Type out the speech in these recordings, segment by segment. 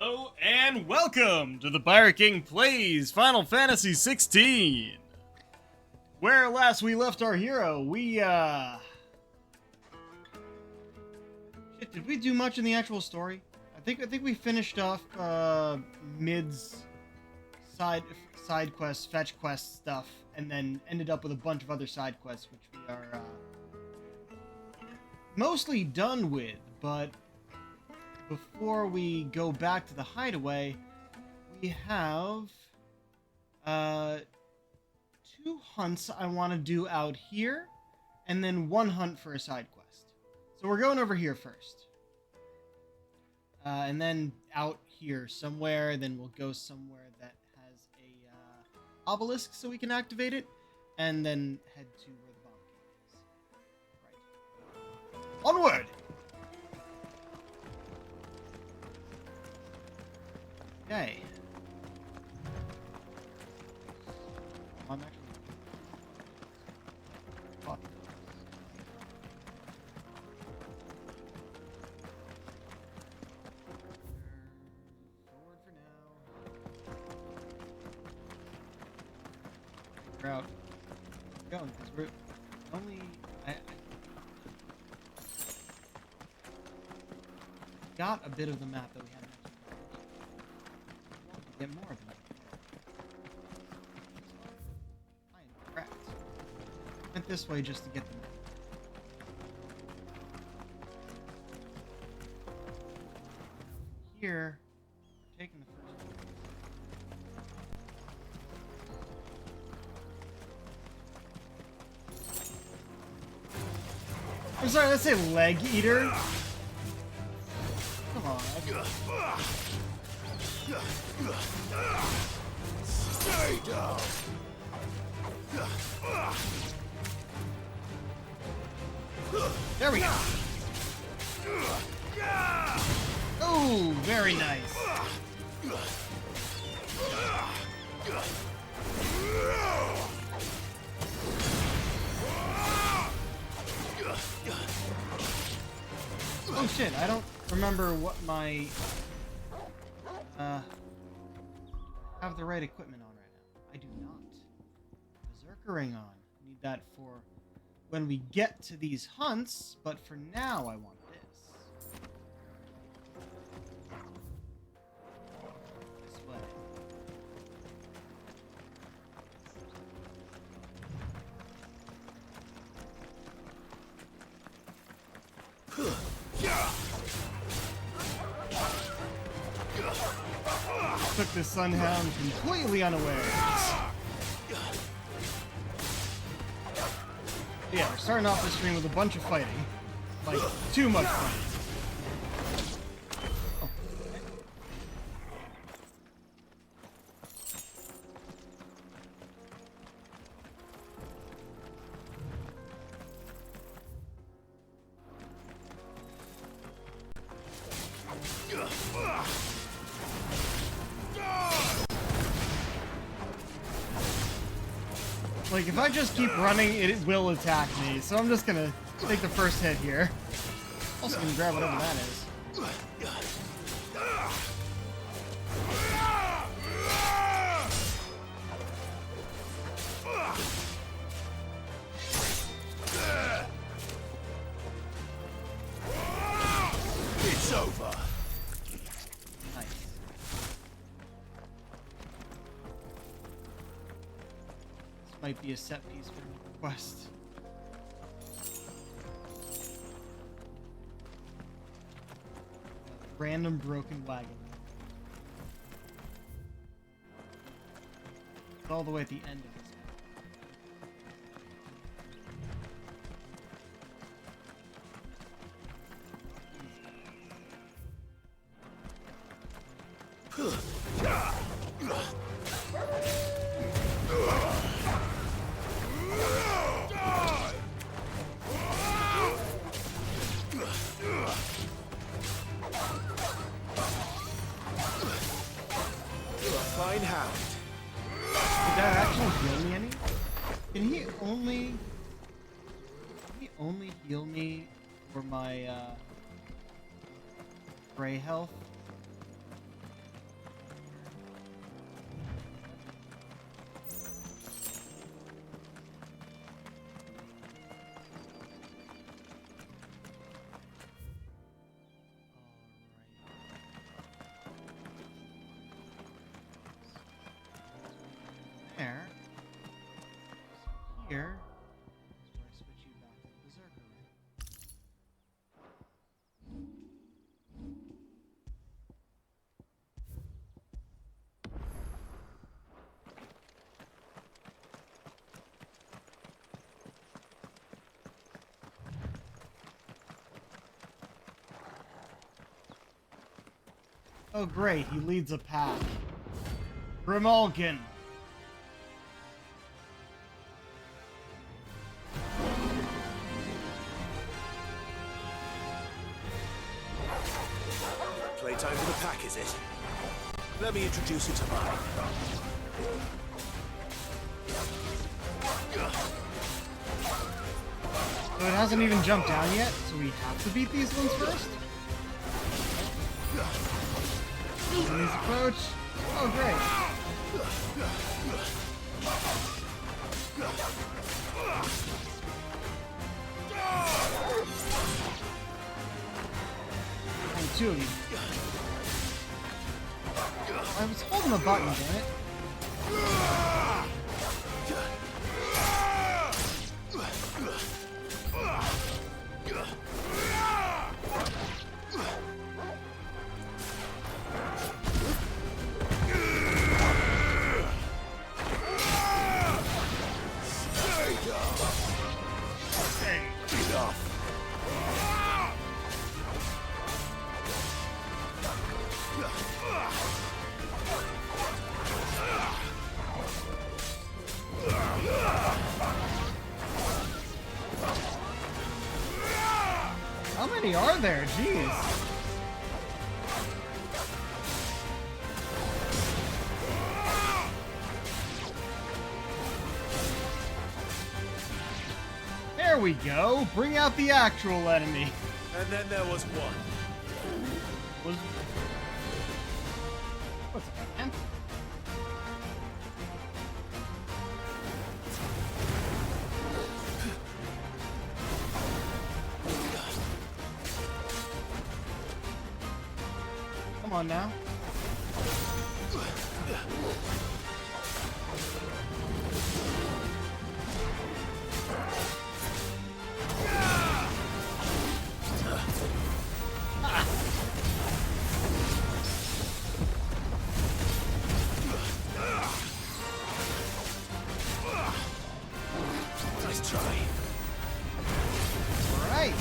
Hello and welcome to the Pirate King Plays Final Fantasy XVI. Where last we left our hero, Shit, did we do much in the actual story? I think we finished off Mid's side quests, fetch quest stuff, and then ended up with a bunch of other side quests, which we are mostly done with. But before we go back to the hideaway, we have two hunts I want to do out here, and then one hunt for a side quest. So we're going over here first. And then out here somewhere, then we'll go somewhere that has a obelisk so we can activate it, and then head to where the bomb cave is. Right. Onward! Okay. I'm actually... Fuck. Forward for now. We're out. We're going, because we're only... I got a bit of the map that we haven't actually get more of them. I am correct. Went this way just to get them. Here, we're taking the first one. I'm sorry, let's say leg eater. Come on. Stay down. There we go. Oh, very nice. Oh shit, I don't remember what my have the right equipment on right now. I do not. Berserker ring on. Need that for when we get to these hunts, but for now I want this. This way. Took the Sunhound completely unawares. Yeah, we're starting off the stream with a bunch of fighting. Like, too much fighting. Oh. Like, if I just keep running, it will attack me, so I'm just gonna take the first hit here. Also gonna grab whatever that is. It's over. Might be a set piece for the quest. Random broken wagon. It's all the way at the end of this. Fine hound. Did that actually heal me any? Can he only heal me for my gray health? here. That's where I switch you back to the Berserker ring. Oh great, he leads a pack. Grimalkin. Playtime for the pack, is it? Let me introduce you to mine. So it hasn't even jumped down yet, so we have to beat these ones first? Enemy's approach. Oh, great. Only two of you. I was holding the button, damn it. How many are there? Jeez. There we go. Bring out the actual enemy. And then there was one. What's up, man? Come on now. Nice try. All right.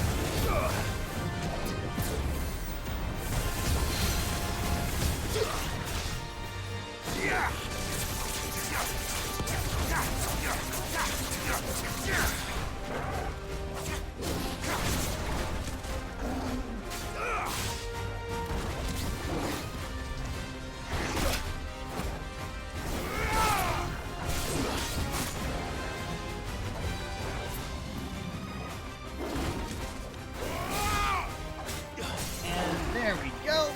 And there we go.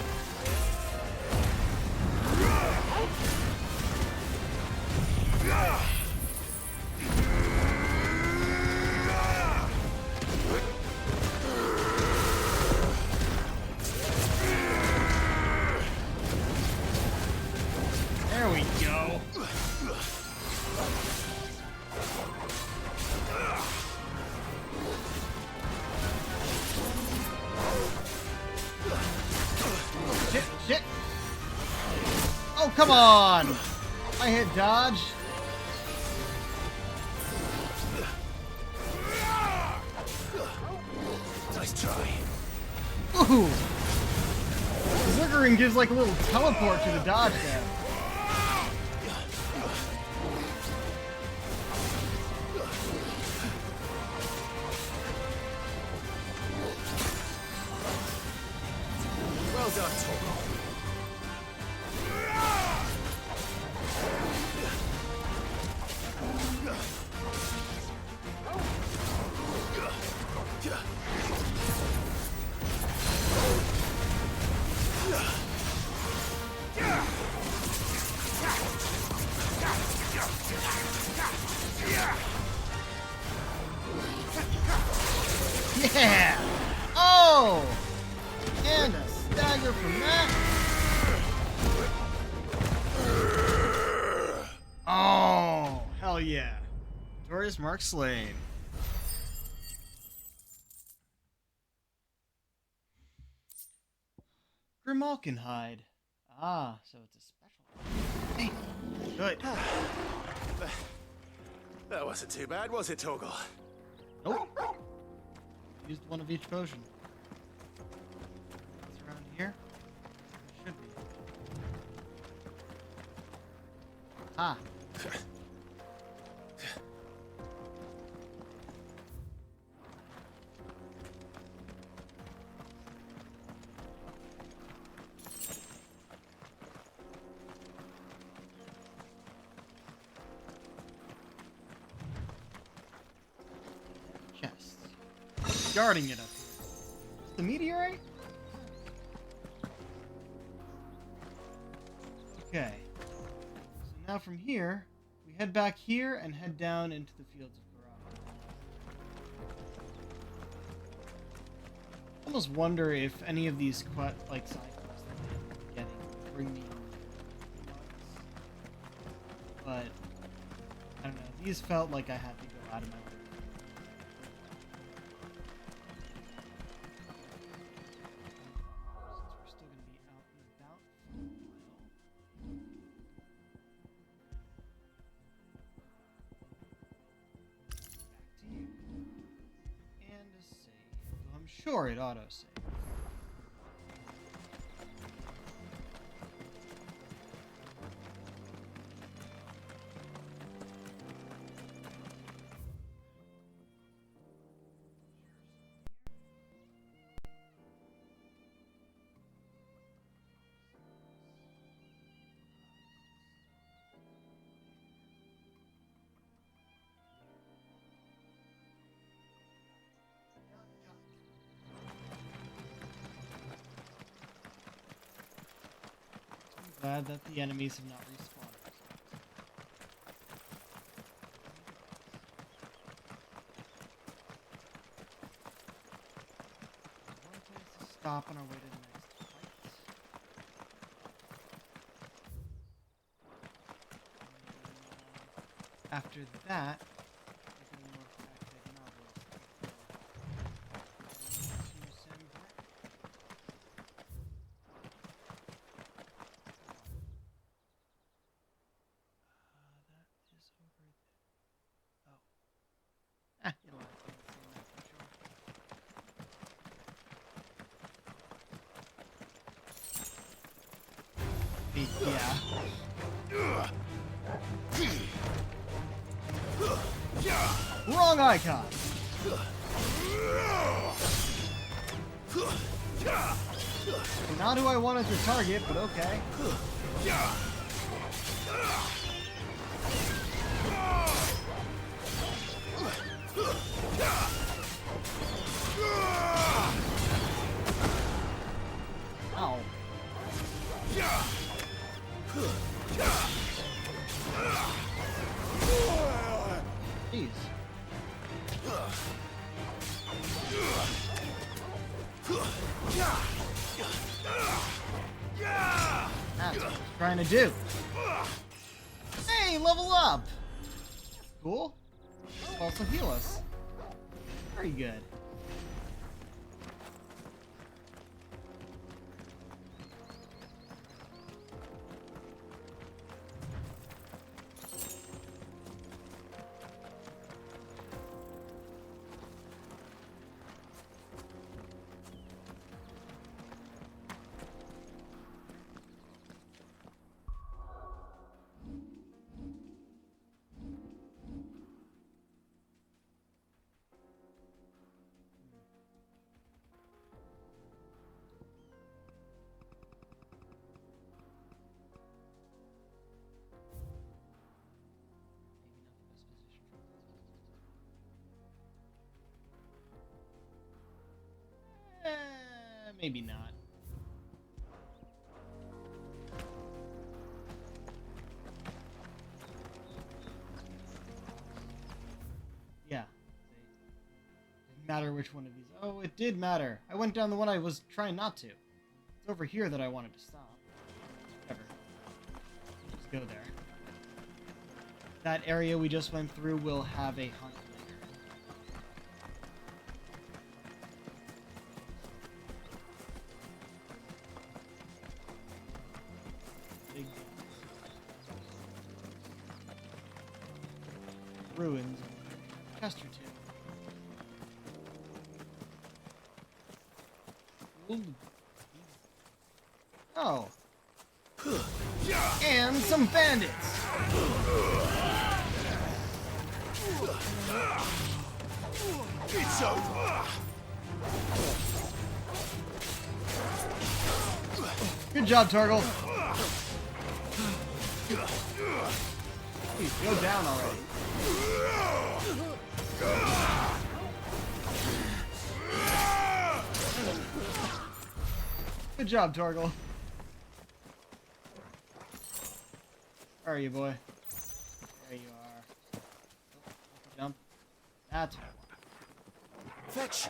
There we go. Shit, shit. Oh, come on. I hit dodge. Nice try. Ooh. Zergering gives like a little teleport to the dodge there. Well done, Toro. Yeah! Oh! And a stagger from that. Stars mark slain. Grimalkinhide. Ah, so it's a special. Hey, good. That wasn't too bad, was it, Torgal? Nope. Used one of each potion. What's around here? Should be. Ah. Chest. Guarding it up here. Is the meteorite? Okay. So now from here, we head back here and head down into the fields of Garage. I almost wonder if any of these side quests that I'm getting bring me bugs. But I don't know. These felt like I had to go out of my way. Since we're still going to be out and about for a while. Back to you. And a save. Well, I'm sure it auto-saves. Glad that the enemies have not respawned. One place to stop on our way to the next fight. And, after that, we're going to more active novels. To Sam Grant. That is over there. Oh. Ah, you know what? Yeah. Wrong icon. Not who I wanted to target, but okay. Ow. Jeez. That's what I was trying to do. Hey, level up! Cool. That'll also heal us. Very good. Maybe not. Yeah. Didn't matter which one of these. Oh, it did matter. I went down the one I was trying not to. It's over here that I wanted to stop. Whatever. Just go there. that area we just went through will have a hunt later. Big ruins of Chesterton. Oh. And some bandits. It's over. Good job, Torgal. Please, go down already. Good job, Torgal. Where are you, boy? There you are. Oh, jump. That's what I want. Fetch.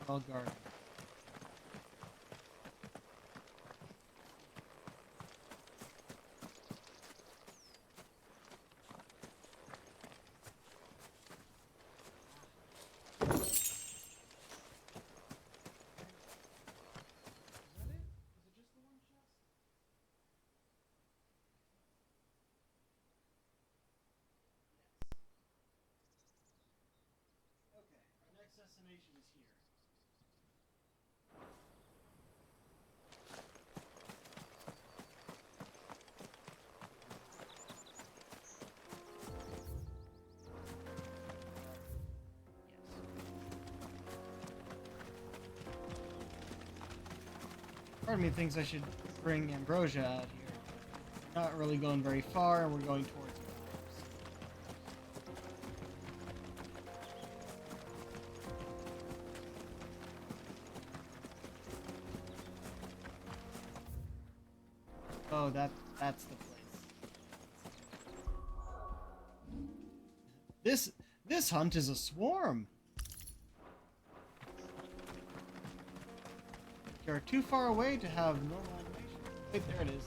Well guarded. Destination is here. Part of me thinks I should bring Ambrosia out here. We're not really going very far, and we're going towards Oh, that's the place. This hunt is a swarm. You're too far away to have normal animation. Wait, there it is.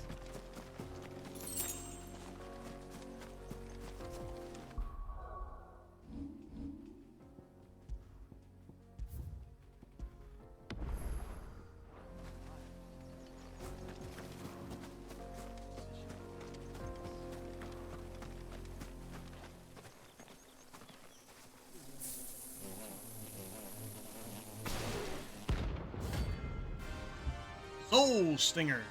Soul Stingers.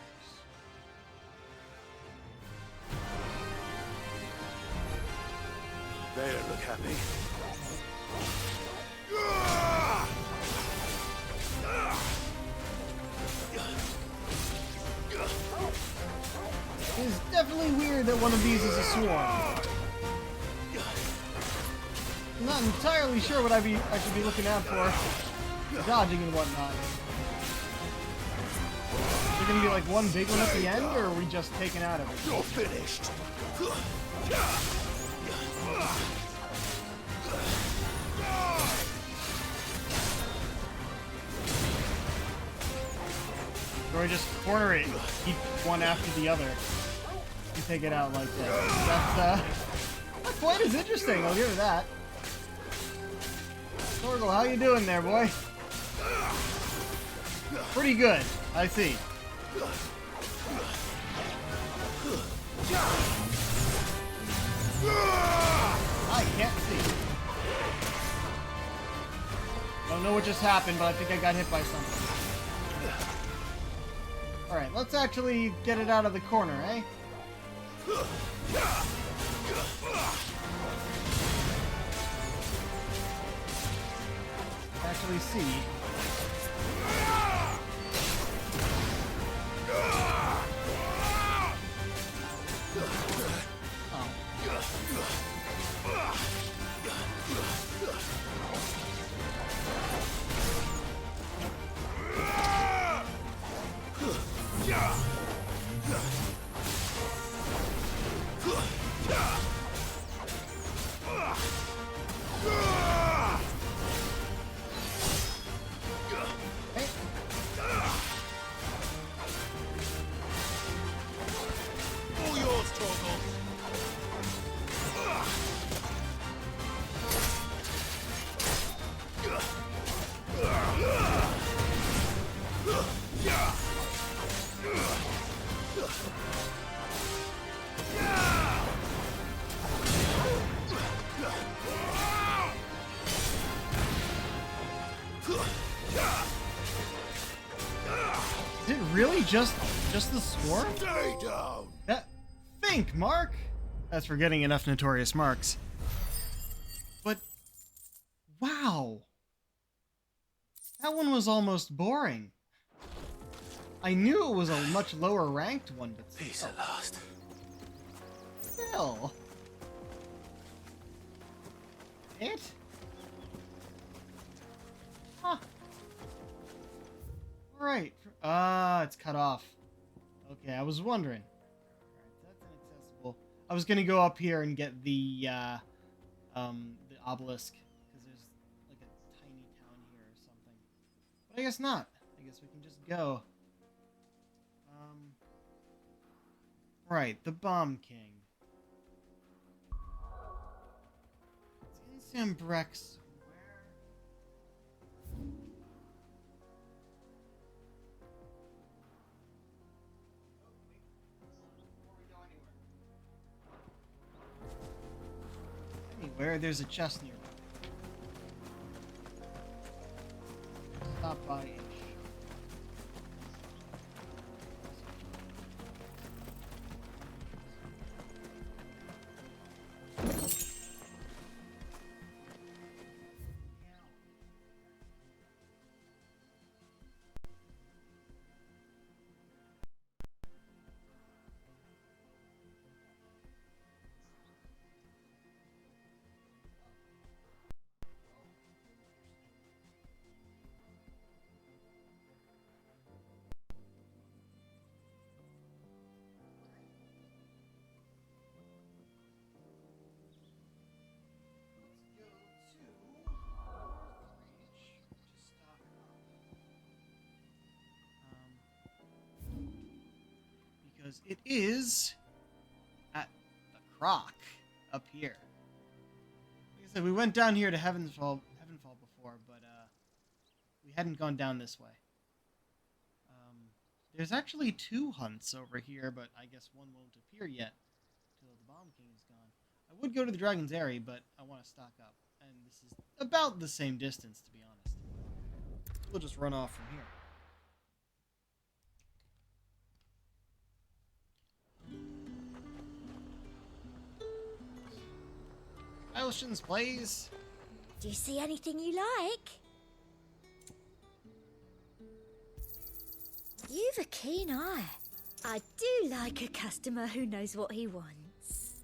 They don't look happy. It is definitely weird that one of these is a swarm. I'm not entirely sure what I should be looking out for. Dodging and whatnot. Is there gonna be like one big one at the end, or are we just taking out of it? You're finished. Or we just corner it, keep one after the other, and take it out like that. That's not quite as interesting, I'll give it that. Torgal, how you doing there, boy? Pretty good, I see. I can't see. Don't know what just happened, but I think I got hit by something. Alright, let's actually get it out of the corner, eh? Actually see. really just the swarm? Stay down! Think, Mark! That's for getting enough notorious marks. But, wow. That one was almost boring. I knew it was a much lower ranked one, but These are lost. still. It? Huh. Alright. It's cut off. Okay, I was wondering. Alright, that's inaccessible. I was gonna go up here and get the obelisk, because there's like a tiny town here or something. But I guess not. I guess we can just go. Right, the Bomb King. It's in Sambrex. Anywhere, there's a chest nearby. Stop by ish. Because it is at the Croc up here. Like I said, we went down here to Heavenfall before, but we hadn't gone down this way. There's actually 2 hunts over here, but I guess one won't appear yet till the Bomb King is gone. I would go to the Dragon's Eyrie, but I want to stock up, and this is about the same distance, to be honest. We'll just run off from here. Oceans, please. Do you see anything you like? You've a keen eye. I do like a customer who knows what he wants.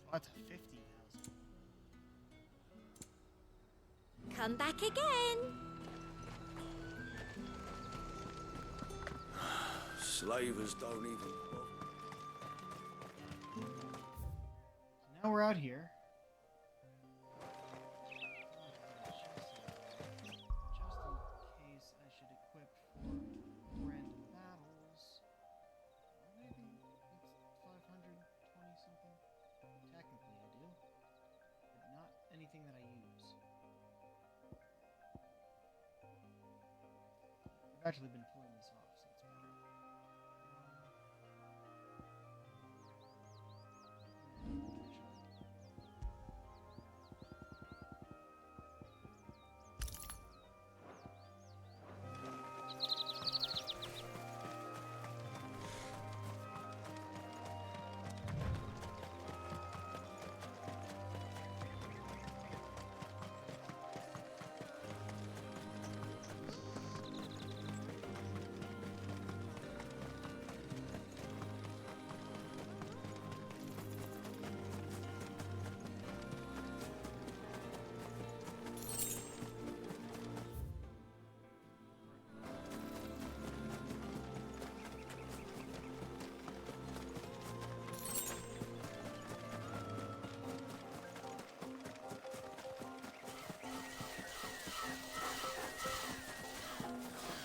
What's 50,000? Come back again. Slavers don't even... Now we're out here. Just in case I should equip for random battles. Maybe it's 520 something. Technically I do. But not anything that I use. I've actually been pulling this off, so it's better.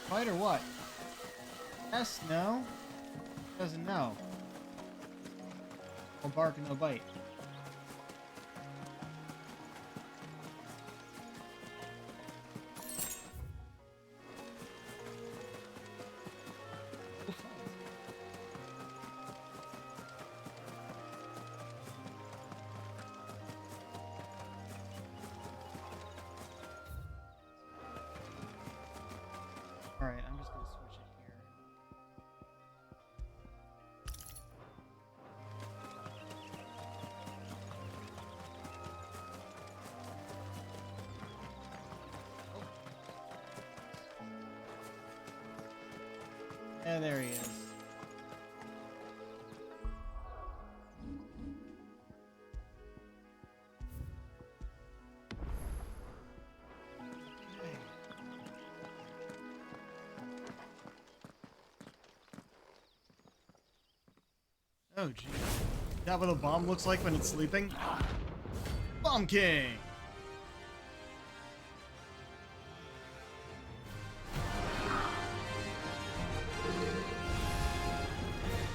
Fight or what? Yes, no? Doesn't know. No bark and no bite. And there he is. Oh, geez. Is that what a bomb looks like when it's sleeping? Bomb King!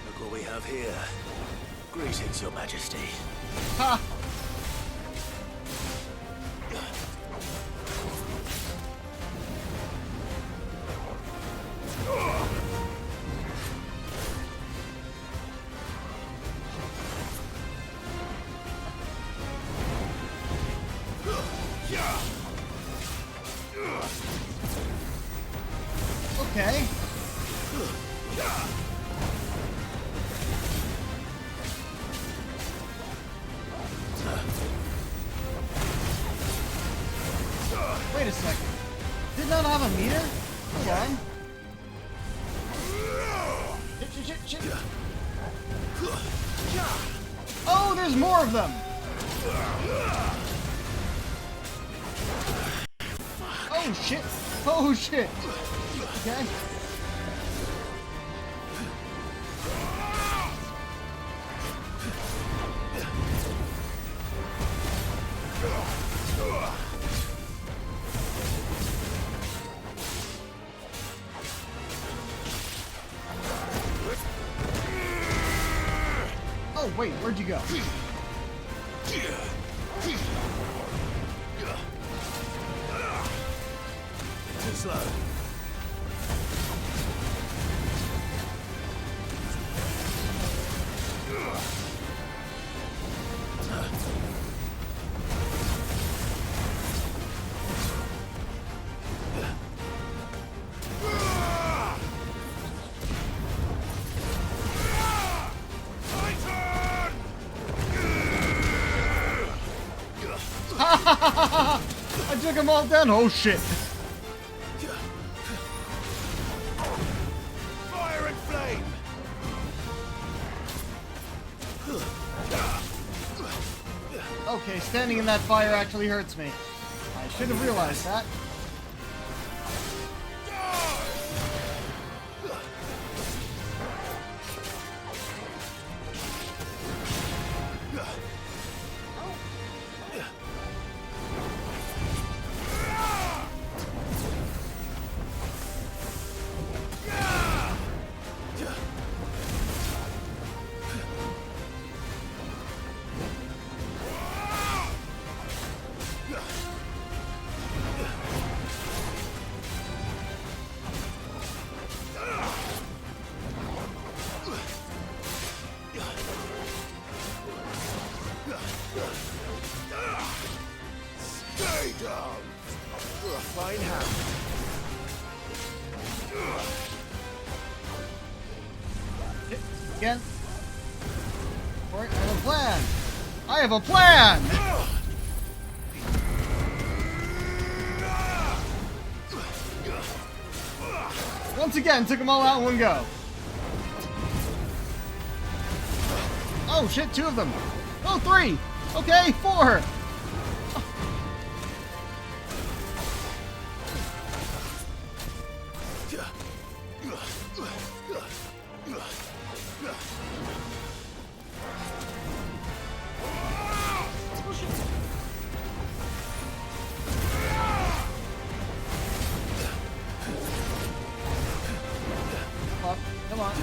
Look what we have here. Greetings, Your Majesty. Ha! Okay. Wait a second. Did not have a meter? Hold on. Shit. Oh, there's more of them! Oh shit! Oh shit! Okay. Oh wait, where'd you go? Too slow. I took them all down. Oh shit! Fire and flame! Okay, standing in that fire actually hurts me. I should have realized that. Stay down! You're a fine hound. Again. Alright, I have a plan. I have a plan! Once again, took them all out in one go. Oh shit, 2 of them. Oh, 3. Okay, 4. Come on.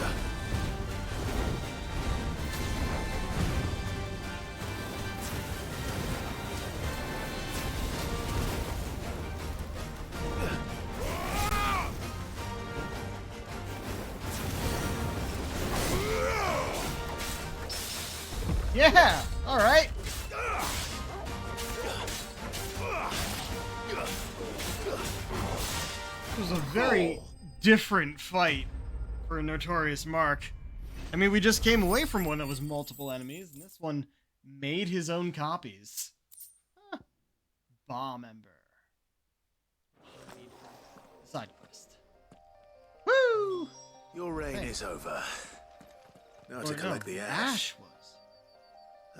Yeah! Alright. It was a very different fight for a Notorious Mark. I mean, we just came away from one that was multiple enemies, and this one made his own copies. Huh. Bomb Ember. Side quest. Woo! Your reign Hey. is over. Now Or to no, collect the ash. Ash was.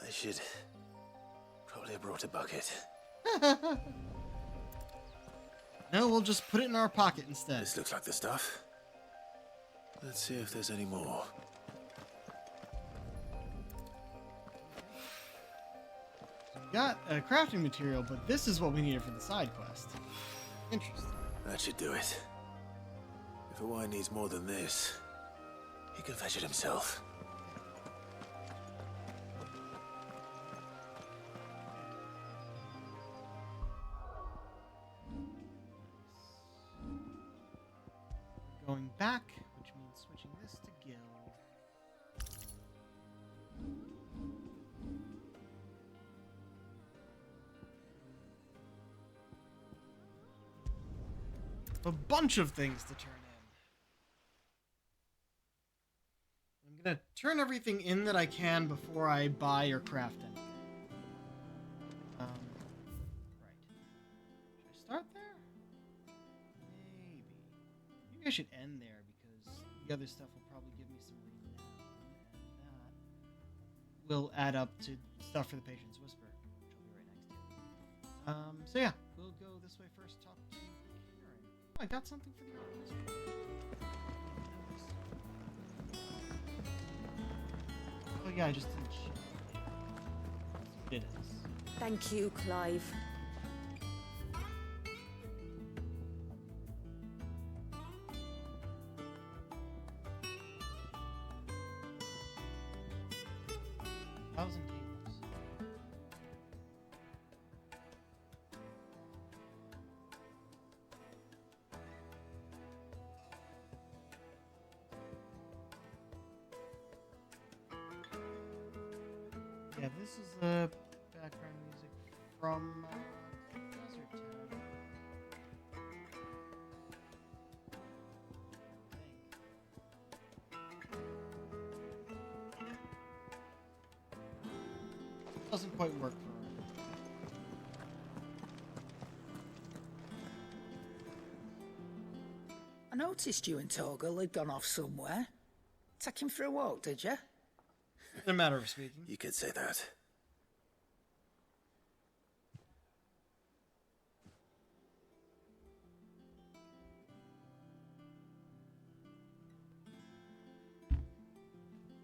I should probably have brought a bucket. No, we'll just put it in our pocket instead. This looks like the stuff. Let's see if there's any more. Got a crafting material, but this is what we needed for the side quest. Interesting. That should do it. If Hawaiian needs more than this, he can fetch it himself. Going back, which means switching this to Gil. A bunch of things to turn in. I'm gonna turn everything in that I can before I buy or craft anything. Right. Should I start there? Maybe. Maybe I should end there because the other stuff will probably give me some renown, and that will add up to stuff for the Patient's Whisper, which will be right next to it. So yeah, we'll go this way first. Talk to Karen. Oh, I got something for the audience. Oh yeah, I just didn't. It is. Thank you, Clive. Thousand tables. Yeah, this is the background music from Desert Town. Doesn't quite work for her. I noticed you and Torgal had gone off somewhere. Take him for a walk, did you? In a matter of speaking. You could say that.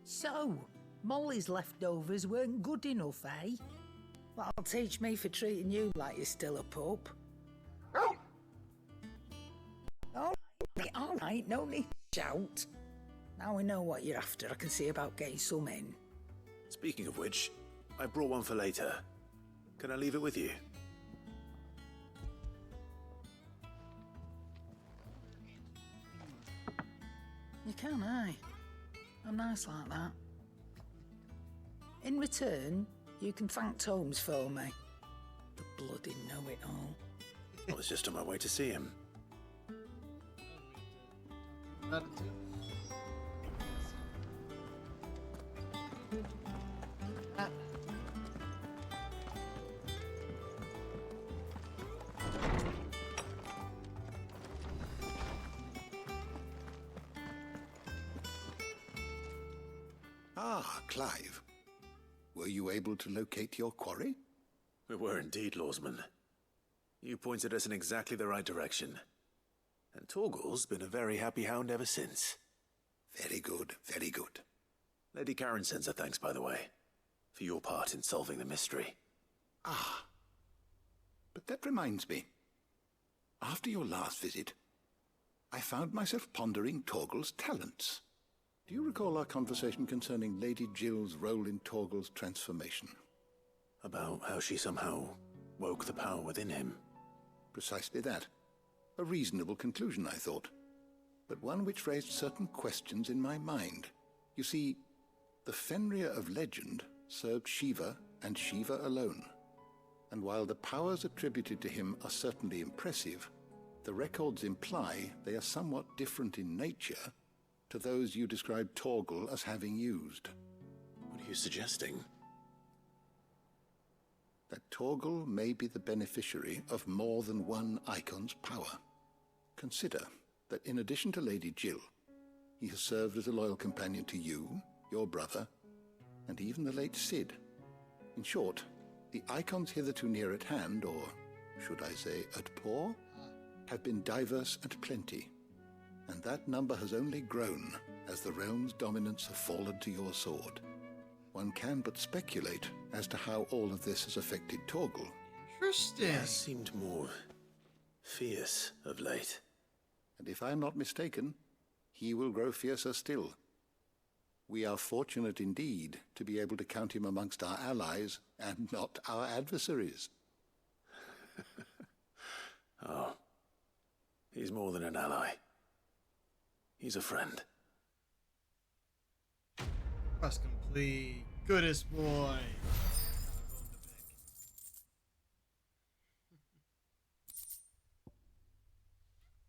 So, Molly's leftovers weren't good enough, eh? That'll teach me for treating you like you're still a pup. All right, no need to shout. Now we know what you're after, I can see about getting some in. Speaking of which, I brought one for later. Can I leave it with you? You can, eh? I'm nice like that. In return, you can thank Tomes for me. The bloody know-it-all. I was just on my way to see him. About it too. Ah. Ah, Clive. Were you able to locate your quarry? We were indeed, Lawsman. You pointed us in exactly the right direction. And Torgal's been a very happy hound ever since. Very good, very good. Lady Karen sends her thanks, by the way, for your part in solving the mystery. Ah. But that reminds me. After your last visit, I found myself pondering Torgal's talents. Do you recall our conversation concerning Lady Jill's role in Torgal's transformation? About how she somehow woke the power within him. Precisely that. A reasonable conclusion, I thought, but one which raised certain questions in my mind. You see, the Fenrir of legend served Shiva and Shiva alone, and while the powers attributed to him are certainly impressive, the records imply they are somewhat different in nature to those you described Torgal as having used. What are you suggesting? That Torgal may be the beneficiary of more than one icon's power. Consider that in addition to Lady Jill, He has served as a loyal companion to you, your brother, and even the late Cid. In short, the icons hitherto near at hand, or should I say at paw, have been diverse and plenty, and that number has only grown as the realm's dominance have fallen to your sword. One can but speculate as to how all of this has affected Torgal. Interesting. He seemed more fierce of late. And if I am not mistaken, he will grow fiercer still. We are fortunate indeed to be able to count him amongst our allies and not our adversaries. Oh, he's more than an ally. He's a friend. Quest complete. Goodest boy.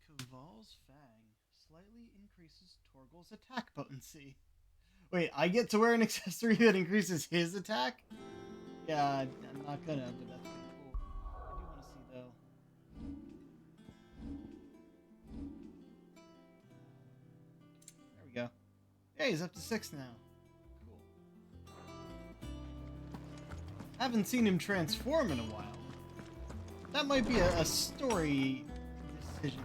Kaval's Fang slightly increases Torgal's attack potency. Wait, I get to wear an accessory that increases his attack? Yeah, I'm not gonna, but that's pretty cool. I do want to see though. There we go. Hey, he's up to 6 now. Cool. Haven't seen him transform in a while. That might be a story decision,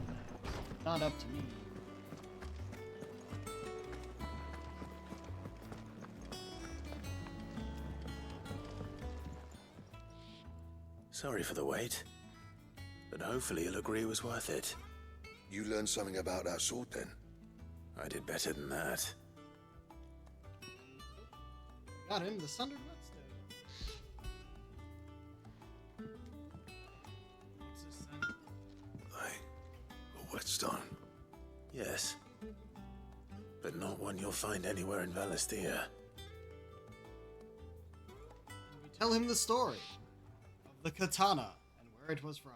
not up to me. Sorry for the wait, but hopefully you'll agree it was worth it. You learned something about that sword then? I did better than that. Got him, the Sundered Whetstone. What's this then? A whetstone? Yes, but not one you'll find anywhere in Valisthea. We tell him the story of the katana and where it was from.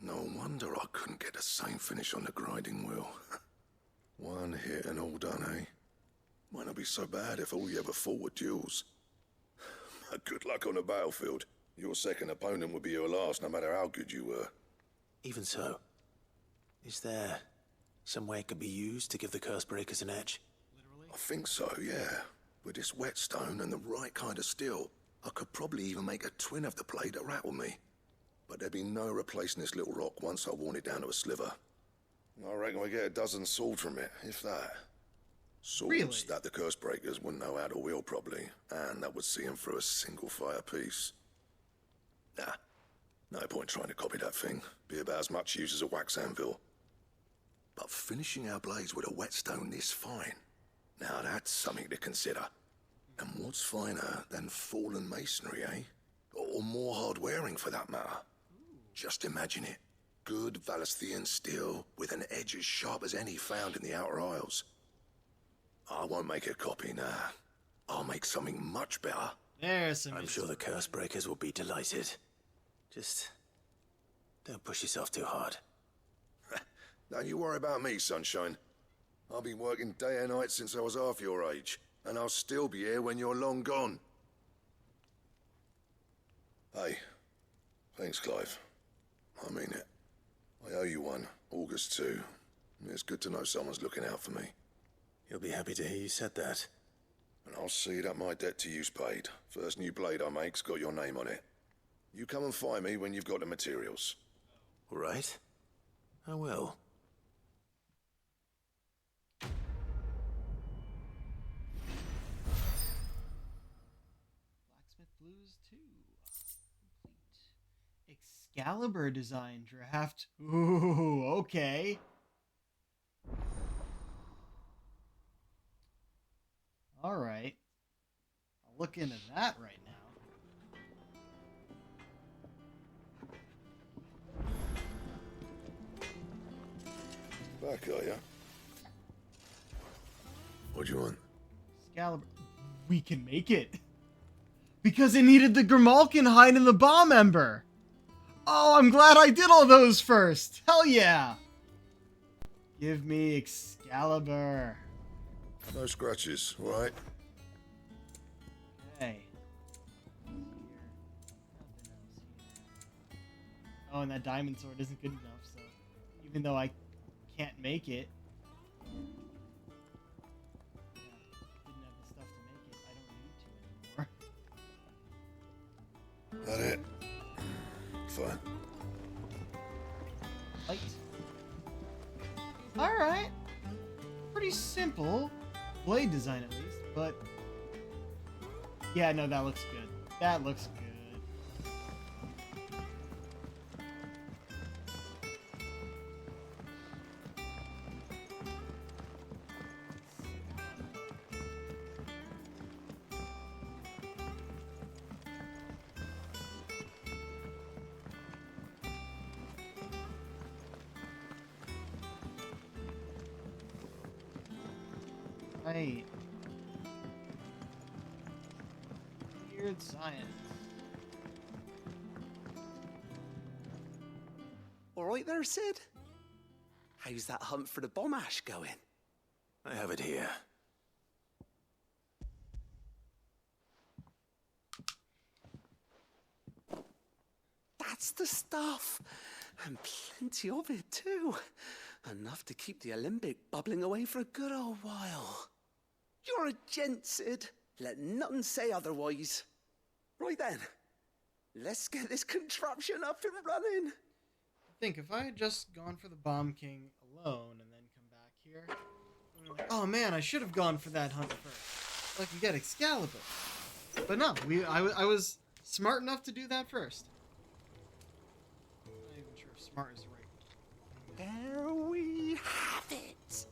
No wonder I couldn't get the same finish on the grinding wheel. One hit and all done, eh? Might not be so bad if all you ever fought were duels. But good luck on the battlefield. Your second opponent would be your last, no matter how good you were. Even so, is there some way it could be used to give the curse breakers an edge? I think so, yeah. With this whetstone and the right kind of steel, I could probably even make a twin of the blade that rattled me. But there'd be no replacing this little rock once I worn it down to a sliver. I reckon we get a dozen swords from it, if that. Swords Really? that the curse breakers wouldn't know how to wield properly, and that would see them through a single fire piece. Nah, no point trying to copy that thing. Be about as much use as a wax anvil. But finishing our blades with a whetstone this fine, now that's something to consider. And what's finer than fallen masonry, eh? Or more hard-wearing, for that matter. Just imagine it. Good Valisthean steel with an edge as sharp as any found in the Outer Isles. I won't make a copy, nah. I'll make something much better. There's some. I'm sure the curse breakers will be delighted. Just don't push yourself too hard. Don't you worry about me, sunshine. I've been working day and night since I was half your age, and I'll still be here when you're long gone. Hey, thanks, Clive. I mean it. I owe you one, August too. It's good to know someone's looking out for me. He'll be happy to hear you said that. And I'll see that my debt to you's paid. First new blade I make's got your name on it. You come and find me when you've got the materials. All right? I will. Blacksmith Blues 2. Complete. Excalibur design draft. Ooh, okay. Alright. I'll look into that right now. Back, are ya? What do you want? Excalibur. We can make it. Because it needed the Grimalkin hide in the bomb ember. Oh, I'm glad I did all those first. Hell yeah. Give me Excalibur. No scratches, all right? Okay. Oh, and that diamond sword isn't good enough, so even though I can't make it, didn't have the stuff to make it, I don't need to anymore. That it? Fine. Light. Alright. Pretty simple. Blade design, at least, but... Yeah, no, that looks good. That looks good. Right. Weird science. All right there, Sid? How's that hunt for the bomb ash going? I have it here. That's the stuff. And plenty of it, too. Enough to keep the Olympic bubbling away for a good old while. You're a gent, Sid. Let nothing say otherwise. Right then, let's get this contraption up and running. I think if I had just gone for the Bomb King alone and then come back here, I'd be like, oh man, I should have gone for that hunt first, so I can get Excalibur. But no, I was smart enough to do that first. I'm not even sure if smart is the right. There we have it.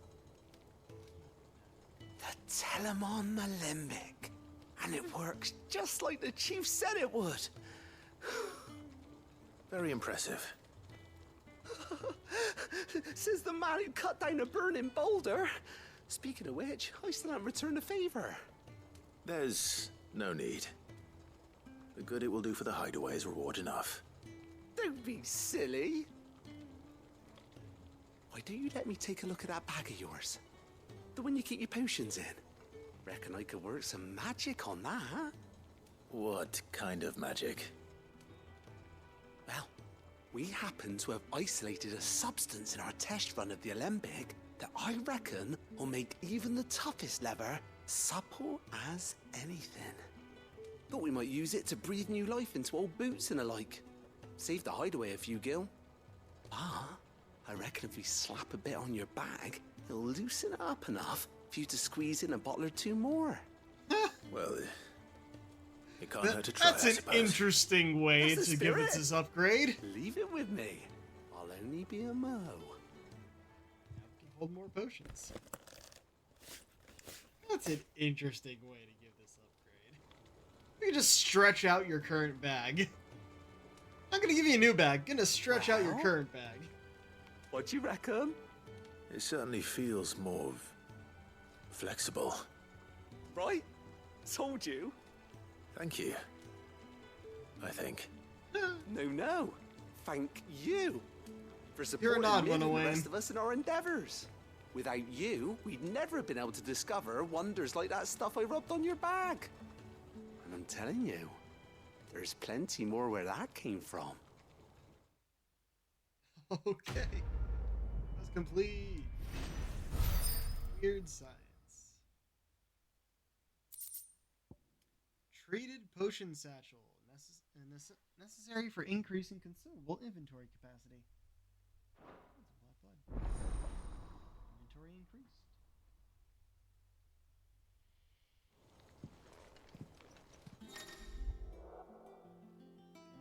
The Telemon Alembic. And it works just like the chief said it would. Very impressive. Says the man who cut down a burning boulder. Speaking of which, I still haven't returned the favor. There's no need. The good it will do for the hideaway is reward enough. Don't be silly. Why don't you let me take a look at that bag of yours? The one you keep your potions in. Reckon I could work some magic on that. What kind of magic? Well, we happen to have isolated a substance in our test run of the Alembic that I reckon will make even the toughest lever supple as anything. Thought we might use it to breathe new life into old boots and the like. Save the hideaway a few gil. Ah, I reckon if we slap a bit on your bag, it'll loosen it up enough for you to squeeze in a bottle or two more. Well, it can't hurt to try, I That's an suppose. interesting way That's the to give us spirit. this upgrade. Leave it with me. I'll only be a mo. Can hold more potions. That's an interesting way to give this upgrade. You can just stretch out your current bag. I'm gonna give you a new bag. Gonna stretch out your Well? current bag. What you reckon? It certainly feels more flexible. Right? Told you. Thank you. I think. No. Thank you for You're supporting an odd me one, and the Owain. rest of us in our endeavors. Without you, we'd never have been able to discover wonders like that stuff I rubbed on your bag. And I'm telling you, there's plenty more where that came from. Okay. That's complete. Weird science. Treated potion satchel. Necessary for increasing consumable inventory capacity. That's a black blood. Inventory increased.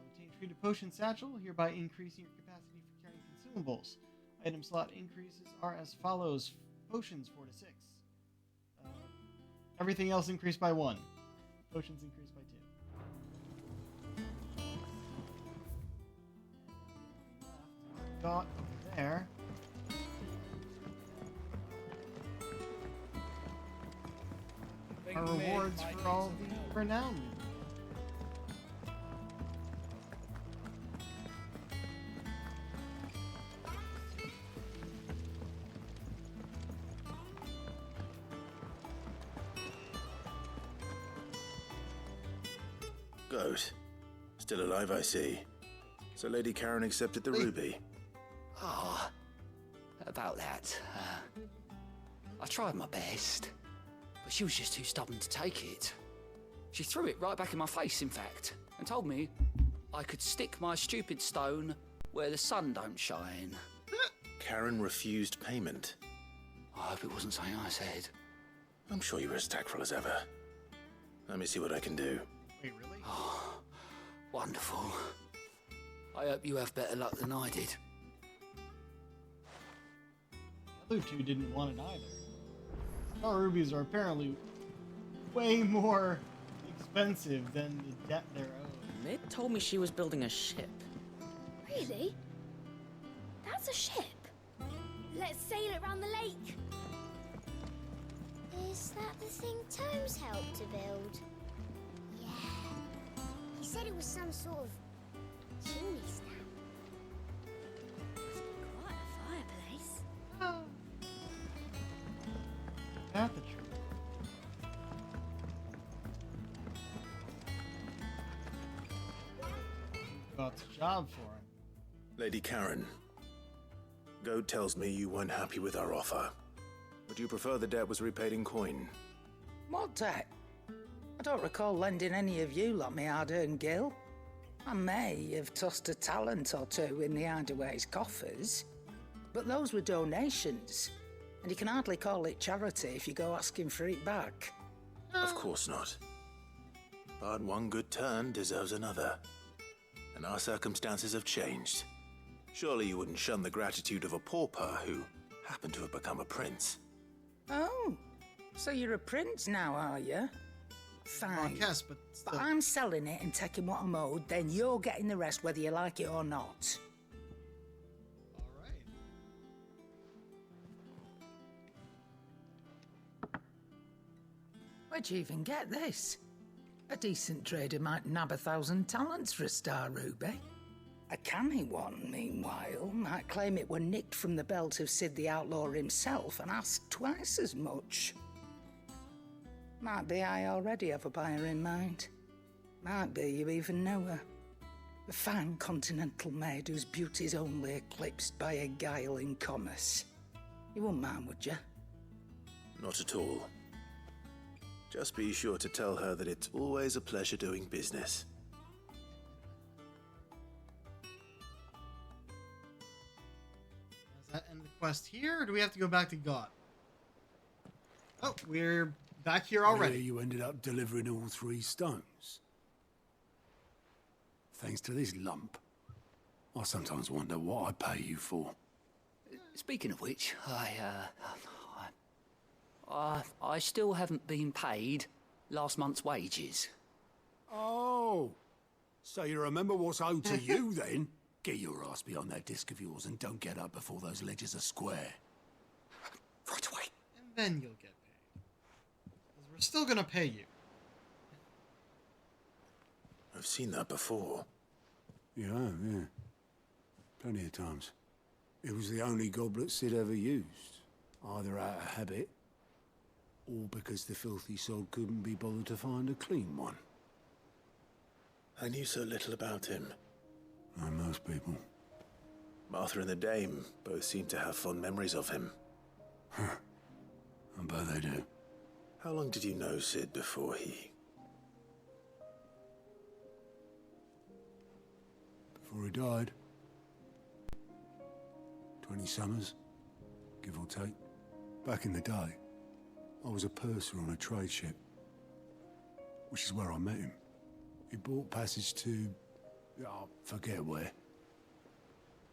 Obtain treated potion satchel, hereby increasing your capacity for carrying consumables. Item slot increases are as follows: potions 4 to 6. Everything else increased by 1. Potions increased by 2. Got over there. Our rewards for all the renown. Goat. Still alive, I see. So Lady Karen accepted the ruby. Ah, about that. I tried my best, but she was just too stubborn to take it. She threw it right back in my face, in fact, and told me I could stick my stupid stone where the sun don't shine. Karen refused payment. I hope it wasn't something I said. I'm sure you were as tactful as ever. Let me see what I can do. Wait, really? Oh, wonderful. I hope you have better luck than I did. The other two didn't want it either. Star rubies are apparently way more expensive than the debt they're owed. Mid told me she was building a ship. Really? That's a ship. Let's sail it round the lake. Is that the thing Tomes helped to build? Yeah. He said it was some sort of chimney stack. Must be quite a fireplace. Oh. Not the truth. Got the job for him. Lady Karen, Goat tells me you weren't happy with our offer. Would you prefer the debt was repaid in coin? What debt? I don't recall lending any of you lot me hard-earned gil. I may have tossed a talent or two in the Hideaway's coffers, but those were donations, and you can hardly call it charity if you go asking for it back. Of course not. But one good turn deserves another. And our circumstances have changed. Surely you wouldn't shun the gratitude of a pauper who happened to have become a prince. Oh, so you're a prince now, are you? Fine. Yes, but But I'm selling it and taking what I'm owed, then you're getting the rest whether you like it or not. Alright. Where'd you even get this? A decent trader might nab 1,000 talents for a star ruby. A canny one, meanwhile, might claim it were nicked from the belt of Sid the Outlaw himself and ask twice as much. Might be I already have a buyer in mind. Might be you even know her. A fine continental maid whose beauty's only eclipsed by a guile in commerce. You wouldn't mind, would you? Not at all. Just be sure to tell her that it's always a pleasure doing business. Does that end the quest here, or do we have to go back to God? Oh, we're back here already. You ended up delivering all 3 stones. Thanks to this lump. I sometimes wonder what I pay you for. Speaking of which, I still haven't been paid last month's wages. Oh, so you remember what's owed to you then? Get your ass behind that disc of yours and don't get up before those ledgers are square. Right away. And then you'll get paid. Because we're still gonna pay you. I've seen that before. Yeah. Plenty of times. It was the only goblet Sid ever used. Either out of habit, or because the filthy soul couldn't be bothered to find a clean one. I knew so little about him. Like most people. Martha and the Dame both seem to have fond memories of him. I bet they do. How long did you know Sid before he... Before he died. 20 summers, give or take. Back in the day, I was a purser on a trade ship, which is where I met him. He bought passage to... I forget where.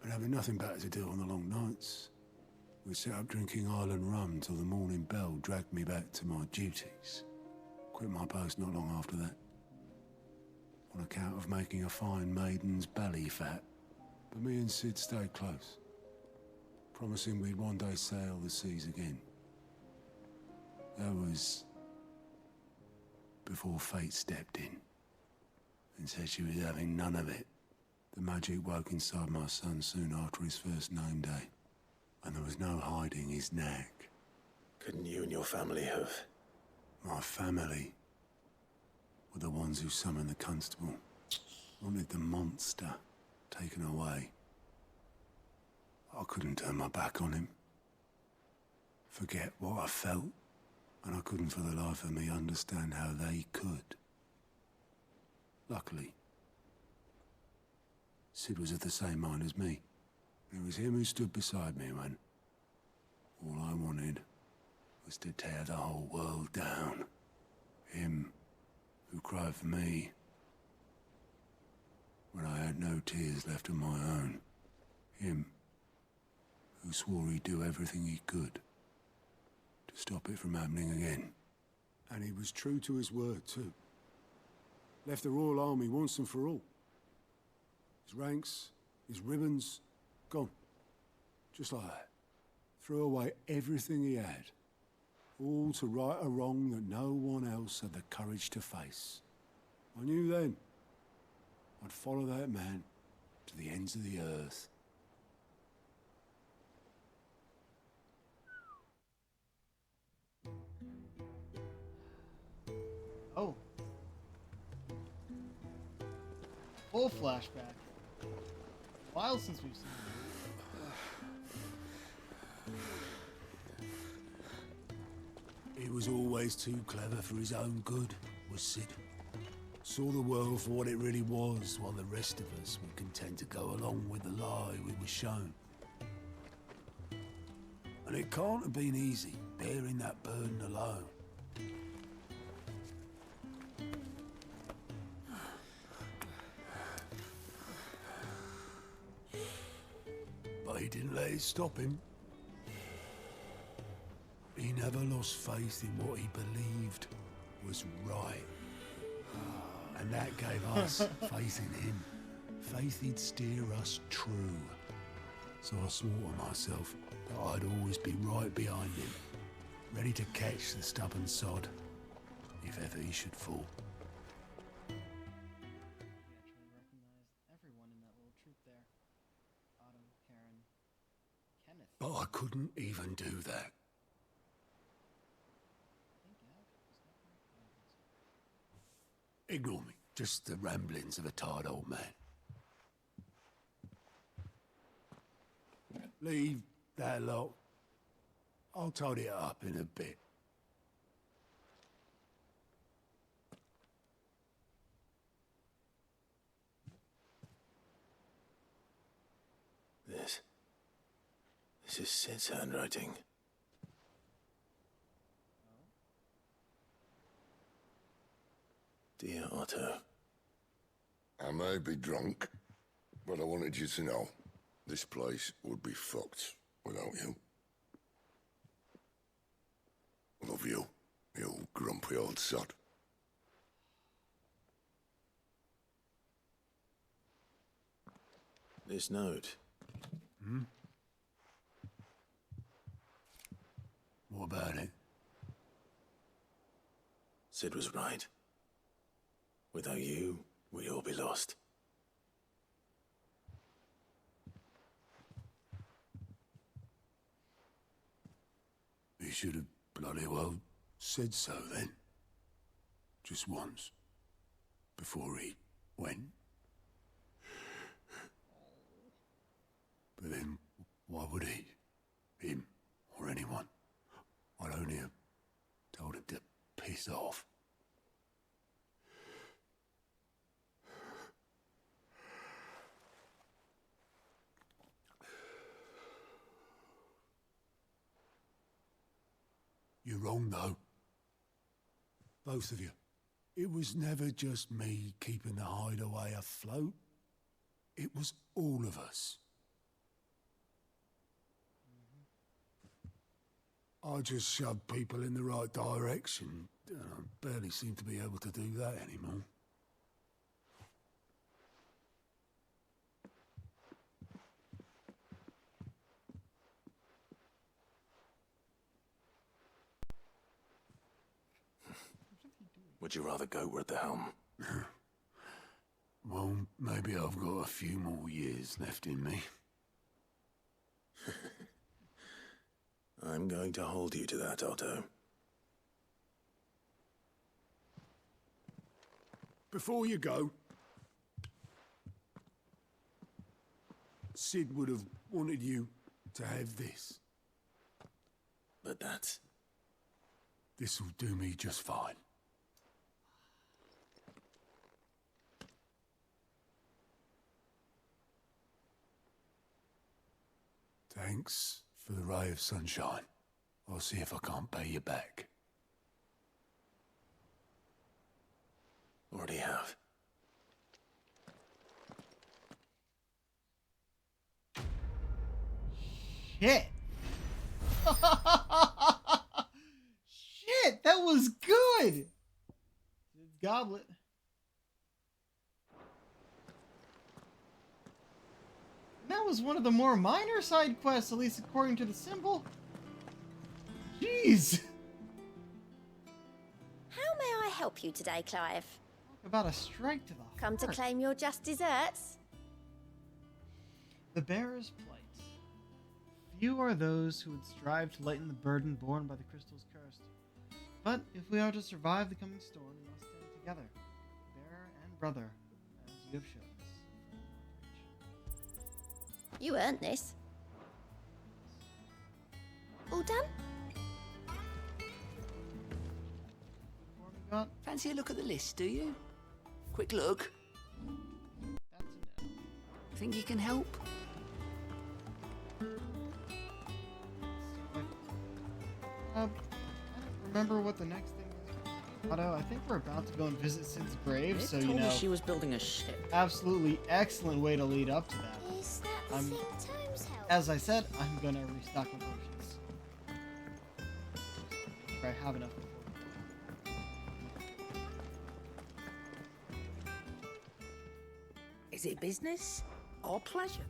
But having nothing better to do on the long nights, we set up drinking island rum till the morning bell dragged me back to my duties. Quit my post not long after that. On account of making a fine maiden's belly fat. But me and Sid stayed close, promising we'd one day sail the seas again. That was before fate stepped in and said she was having none of it. The magic woke inside my son soon after his first name day, and there was no hiding his nag. Couldn't you and your family have... My family were the ones who summoned the constable. Wanted the monster. taken away. I couldn't turn my back on him, forget what I felt, and I couldn't for the life of me understand how they could. Luckily, Sid was of the same mind as me. It was him who stood beside me when all I wanted was to tear the whole world down. Him who cried for me when I had no tears left of my own. Him who swore he'd do everything he could to stop it from happening again. And he was true to his word, too. Left the Royal Army once and for all. His ranks, his ribbons, gone. Just like that. Threw away everything he had. All to right a wrong that no one else had the courage to face. I knew then I'd follow that man to the ends of the earth. Oh. Full flashback. A while since we've seen it. He was always too clever for his own good, was Sid. Saw the world for what it really was, while the rest of us were content to go along with the lie we were shown. And it can't have been easy, bearing that burden alone. But he didn't let it stop him. He never lost faith in what he believed was right. And that gave us faith in him. Faith he'd steer us true. So I swore to myself that I'd always be right behind him, ready to catch the stubborn sod, if ever he should fall. Everyone in that little troop there. Otto, Karen, Kenneth. But I couldn't even do that. Ignore me. Just the ramblings of a tired old man. Leave that lot. I'll tidy it up in a bit. This is Sid's handwriting. Dear Otto. I may be drunk, but I wanted you to know this place would be fucked without you. Love you, you grumpy old sod. This note. Hmm? What about it? Sid was right. Without you, we'd all be lost. He should have bloody well said so then. Just once. Before he went. But then, why would he? Him, or anyone? I'd only have told him to piss off. You're wrong, though. Both of you. It was never just me keeping the hideaway afloat. It was all of us. I just shoved people in the right direction. I barely seem to be able to do that anymore. Would you rather go at the helm? Well, maybe I've got a few more years left in me. I'm going to hold you to that, Otto. Before you go, Sid would have wanted you to have this. But that's... This'll do me just fine. Thanks for the ray of sunshine. I'll see if I can't pay you back. Already have. Shit. Shit, that was good. Sid's goblet. And that was one of the more minor side quests, at least according to the symbol. Jeez. How may I help you today, Clive? Talk about a strike to the heart. Come to claim your just desserts? The bearer's plight. Few are those who would strive to lighten the burden borne by the crystal's curse. But if we are to survive the coming storm, we must stand together, bearer and brother, as you have shown us. You earned this. All done? Before we got, Fancy a look at the list, do you? Quick look. that's a no. Think you can help? I don't remember what the next thing is. Otto, I think we're about to go and visit Sid's grave, so you told know. me she was building a ship. Absolutely excellent way to lead up to that. Is that the I'm- thing Times help? As I said, I'm gonna restock my potions. Make sure I have enough before. Is it business or pleasure?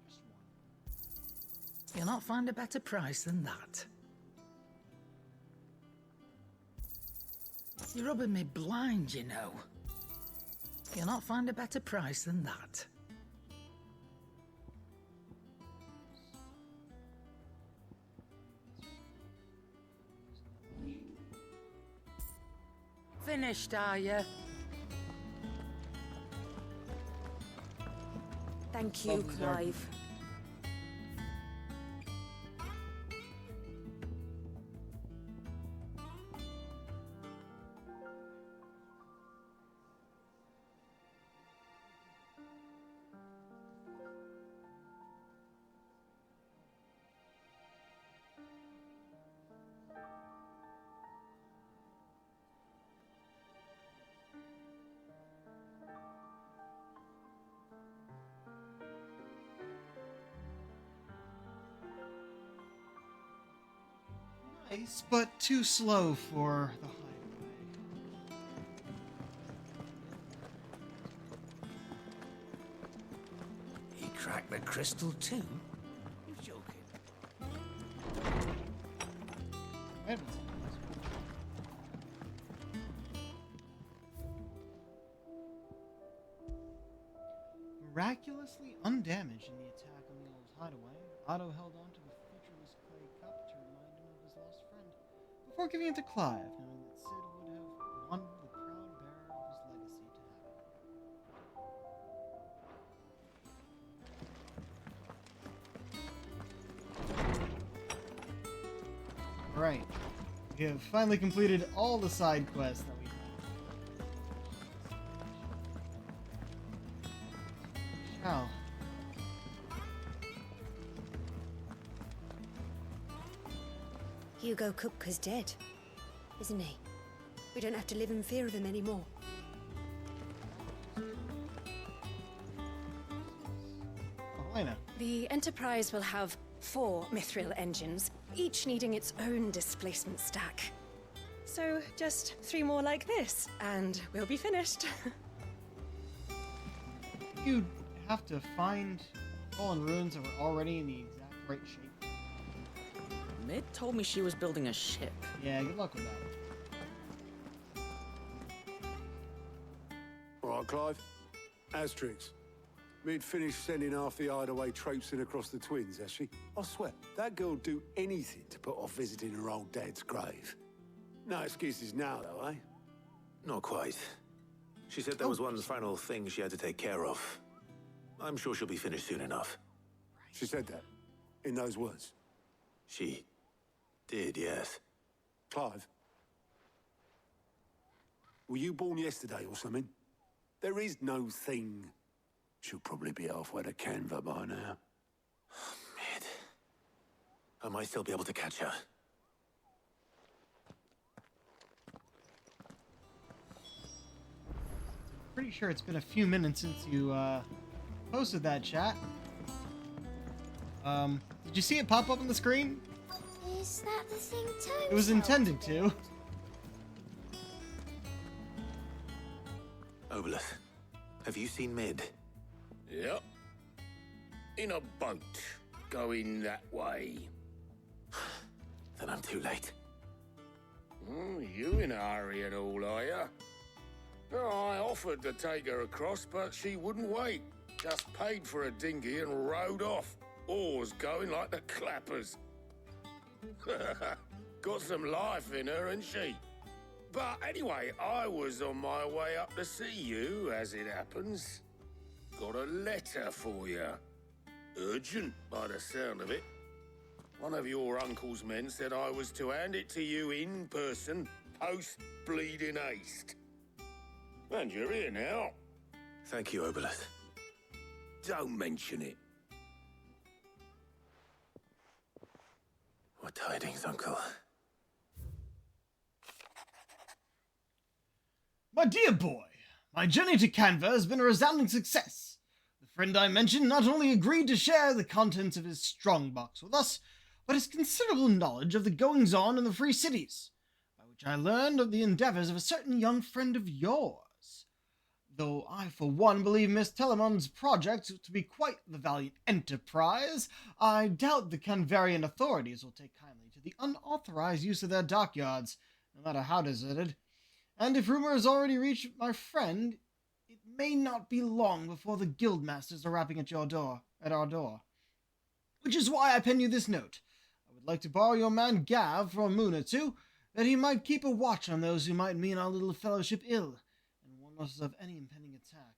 Just one. You'll not find a better price than that. You're rubbing me blind, you know. You'll not find a better price than that. Finished, are you? Thank you, Well deserved. Clive. Nice, but too slow for the highway. He cracked the crystal too? You joking? Wait a minute. Miraculously undamaged in the attack on the old hideaway, Otto held on to the featureless clay cup to remind him of his lost friend, before giving it to Clive, knowing that Sid would have wanted the proud bearer of his legacy to have it. Alright, we have finally completed all the side quests that we had. Shall. Hugo Kupka's dead, isn't he? We don't have to live in fear of him anymore. Elena. The Enterprise will have 4 mithril engines, each needing its own displacement stack. So just 3 more like this, and we'll be finished. You'd have to find fallen ruins that were already in the exact right shape. Mid told me she was building a ship. Yeah, good luck with that. All right, Clive. Asterix. Mid finished sending half the hideaway traipsing across the twins, has she? I swear, that girl'd do anything to put off visiting her old dad's grave. No excuses now, though, eh? Not quite. She said there was one final thing she had to take care of. I'm sure she'll be finished soon enough. She said that? In those words? She did, yes. Clive? Were you born yesterday or something? There is no thing. She'll probably be halfway to Canva by now. Mid. I might still be able to catch her. Pretty sure it's been a few minutes since you posted that, chat. Did you see it pop up on the screen? Is that the thing Tomes It was intended to. Obelith, have you seen Mid? Yep. In a boat, going that way. Then I'm too late. You in a hurry and all, are ya? No, I offered to take her across, but she wouldn't wait. Just paid for a dinghy and rowed off. Oars going like the clappers. Got some life in her, ain't she? But anyway, I was on my way up to see you, as it happens. Got a letter for you. Urgent, by the sound of it. One of your uncle's men said I was to hand it to you in person, post-bleeding haste. And you're here now. Thank you, Obelith. Don't mention it. What tidings, Uncle? My dear boy, my journey to Canva has been a resounding success. The friend I mentioned not only agreed to share the contents of his strongbox with us, but his considerable knowledge of the goings-on in the Free Cities, by which I learned of the endeavors of a certain young friend of yours. Though I, for one, believe Miss Telemon's project to be quite the valiant enterprise, I doubt the Canvarian authorities will take kindly to the unauthorized use of their dockyards, no matter how deserted. And if rumor has already reached my friend, it may not be long before the guildmasters are rapping at our door. Which is why I pen you this note. I would like to borrow your man Gav for a moon or two, that he might keep a watch on those who might mean our little fellowship ill, and warn us of any impending attack.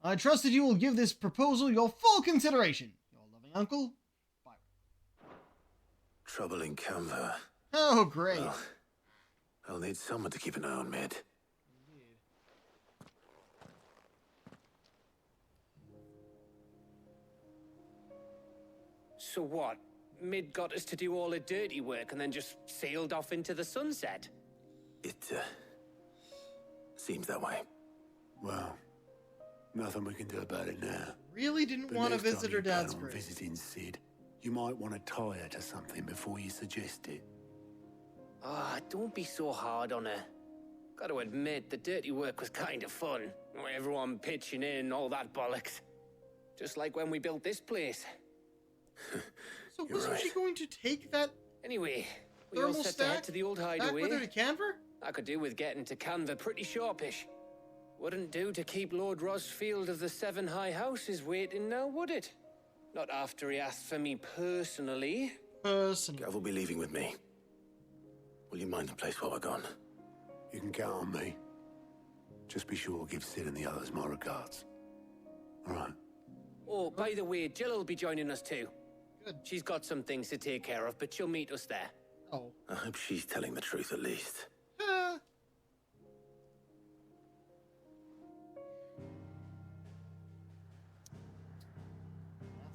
I trust that you will give this proposal your full consideration. Your loving uncle, Byron. Trouble in Canva. Oh, great. Well, I'll need someone to keep an eye on Mid. So what? Mid got us to do all the dirty work and then just sailed off into the sunset? It, seems that way. Well, nothing we can do about it now. Really didn't want to visit her dad's grave. Visiting Sid, you might want to tie her to something before you suggest it. Ah, don't be so hard on her. Gotta admit, the dirty work was kind of fun. Everyone pitching in, all that bollocks. Just like when we built this place. So wasn't she going to take that Anyway, we all set to head to the old back hideaway. with her to Canver? I could do with getting to Canva pretty sharpish. Wouldn't do to keep Lord Rosfield of the Seven High Houses waiting now, would it? Not after he asked for me personally. Gav will be leaving with me. Will you mind the place while we're gone? You can count on me. Just be sure to give Sid and the others my regards. All right. Oh, by the way, Jill will be joining us too. Good. She's got some things to take care of, but she'll meet us there. Oh. I hope she's telling the truth at least. That's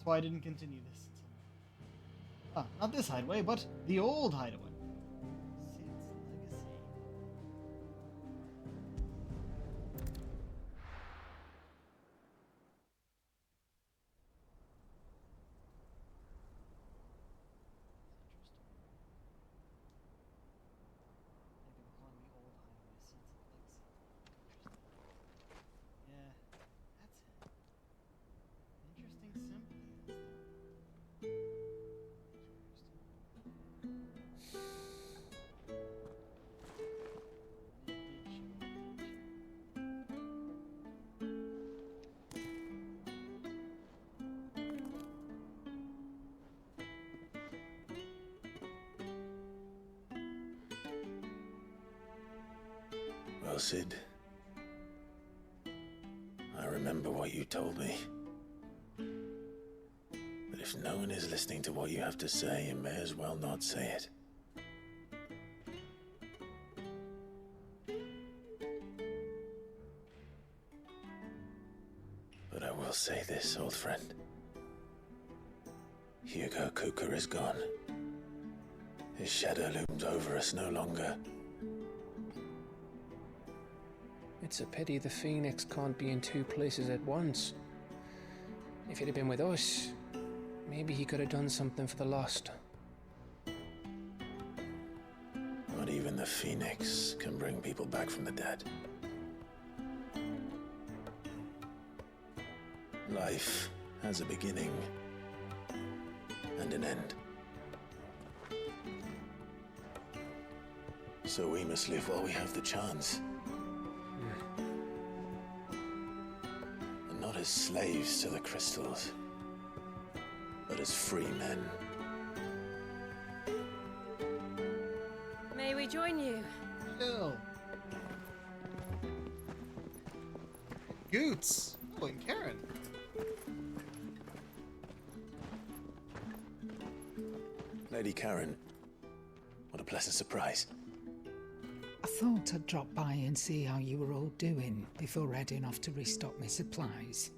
why I didn't continue this. Not this hideaway, but the old hideaway. Sid's legacy. well, Sid. I remember what you told me. But if no one is listening to what you have to say, you may as well not say it. But I will say this, old friend. Hugo Cooker is gone. His shadow looms over us no longer. It's a pity the Phoenix can't be in two places at once. If he'd have been with us, maybe he could have done something for the Lost. Not even the Phoenix can bring people back from the dead. Life has a beginning and an end. So we must live while we have the chance. And not as slaves to the crystals, but as free men. May we join you? Still. Goots. Oh, and Karen. Lady Karen, what a pleasant surprise. I thought I'd drop by and see how you were all doing before heading off to restock my supplies.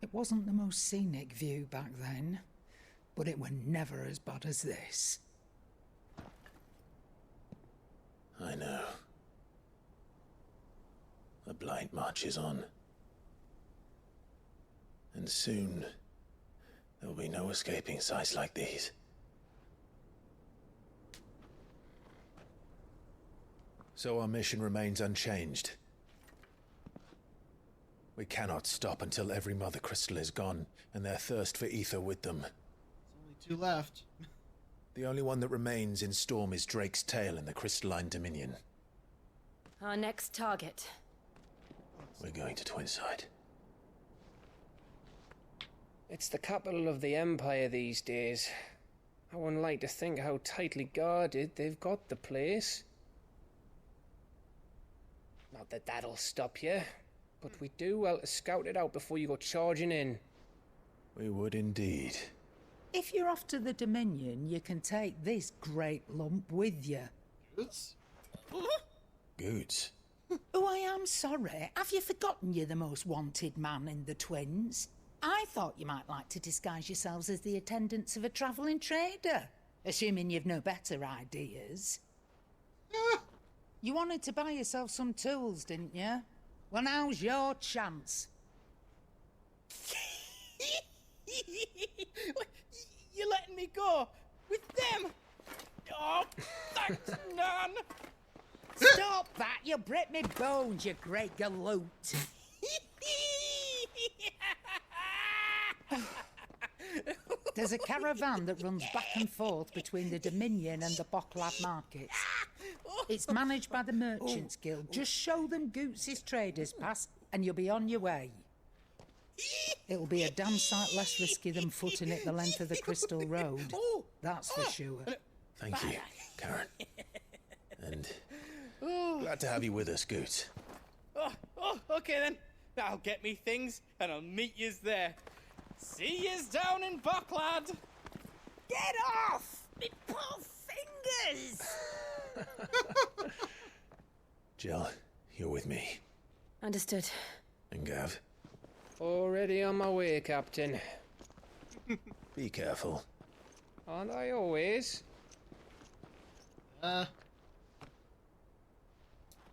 It wasn't the most scenic view back then, but it were never as bad as this. I know. The Blight marches on. And soon, there will be no escaping sights like these. So our mission remains unchanged. We cannot stop until every Mother Crystal is gone, and their thirst for ether with them. There's only 2 left. The only one that remains in Storm is Drake's Tail in the Crystalline Dominion. Our next target. We're going to Twinside. It's the capital of the Empire these days. I wouldn't like to think how tightly guarded they've got the place. Not that that'll stop you, but we do well to scout it out before you go charging in. We would indeed. If you're off to the Dominion, you can take this great lump with you. Goots? Goots? Oh, I am sorry. Have you forgotten you're the most wanted man in the Twins? I thought you might like to disguise yourselves as the attendants of a travelling trader, assuming you've no better ideas. You wanted to buy yourself some tools, didn't you? Well, now's your chance. You're letting me go with them? Oh, thanks, Nan. Stop that! You'll break me bones, you great galoot. There's a caravan that runs back and forth between the Dominion and the Bocklad markets. It's managed by the Merchants Guild. Just show them Goots' traders pass and you'll be on your way. It'll be a damn sight less risky than footing it the length of the Crystal Road. That's for sure. Thank you, Karen. And glad to have you with us, Goots. Okay then. I'll get me things and I'll meet yous there. See yous down in Bocklad. Get off! Me poor fingers! Jill, you're with me. Understood. And Gav? Already on my way, Captain. Be careful. Aren't I always? We'll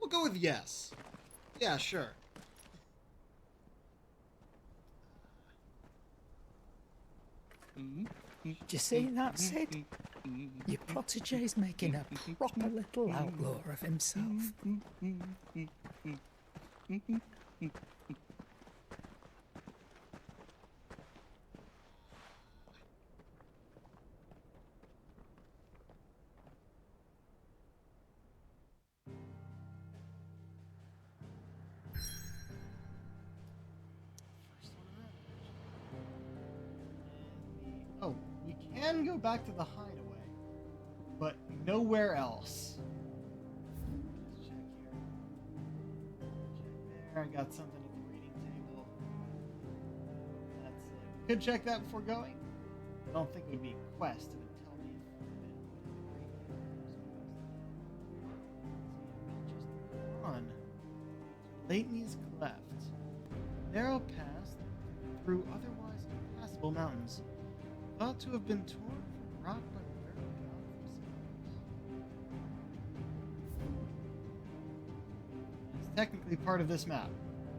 go with yes. Yeah, sure. Do you see that, Sid? Your protege's making a proper little outlaw of himself. can go back to the hideaway, but nowhere else. Let's check here. Check there. I got something at the reading table. That's it. We could check that before going. I don't think it would be a quest. It would tell me if I've been just on. Layton's Cleft. Narrow pass through otherwise impassable mountains, thought to have been torn from rock by the very gods themselves. It's technically part of this map,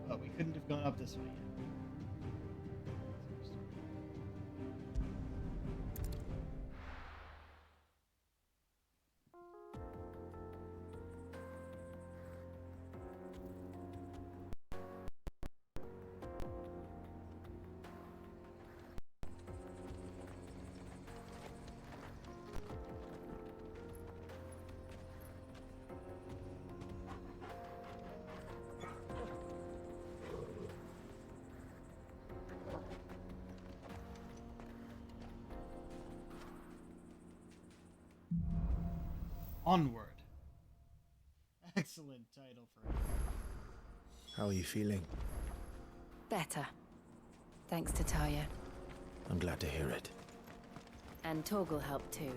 but we couldn't have gone up this way yet. Onward. Excellent title for it. How are you feeling? Better. Thanks to Taya. I'm glad to hear it. And Torgal helped too.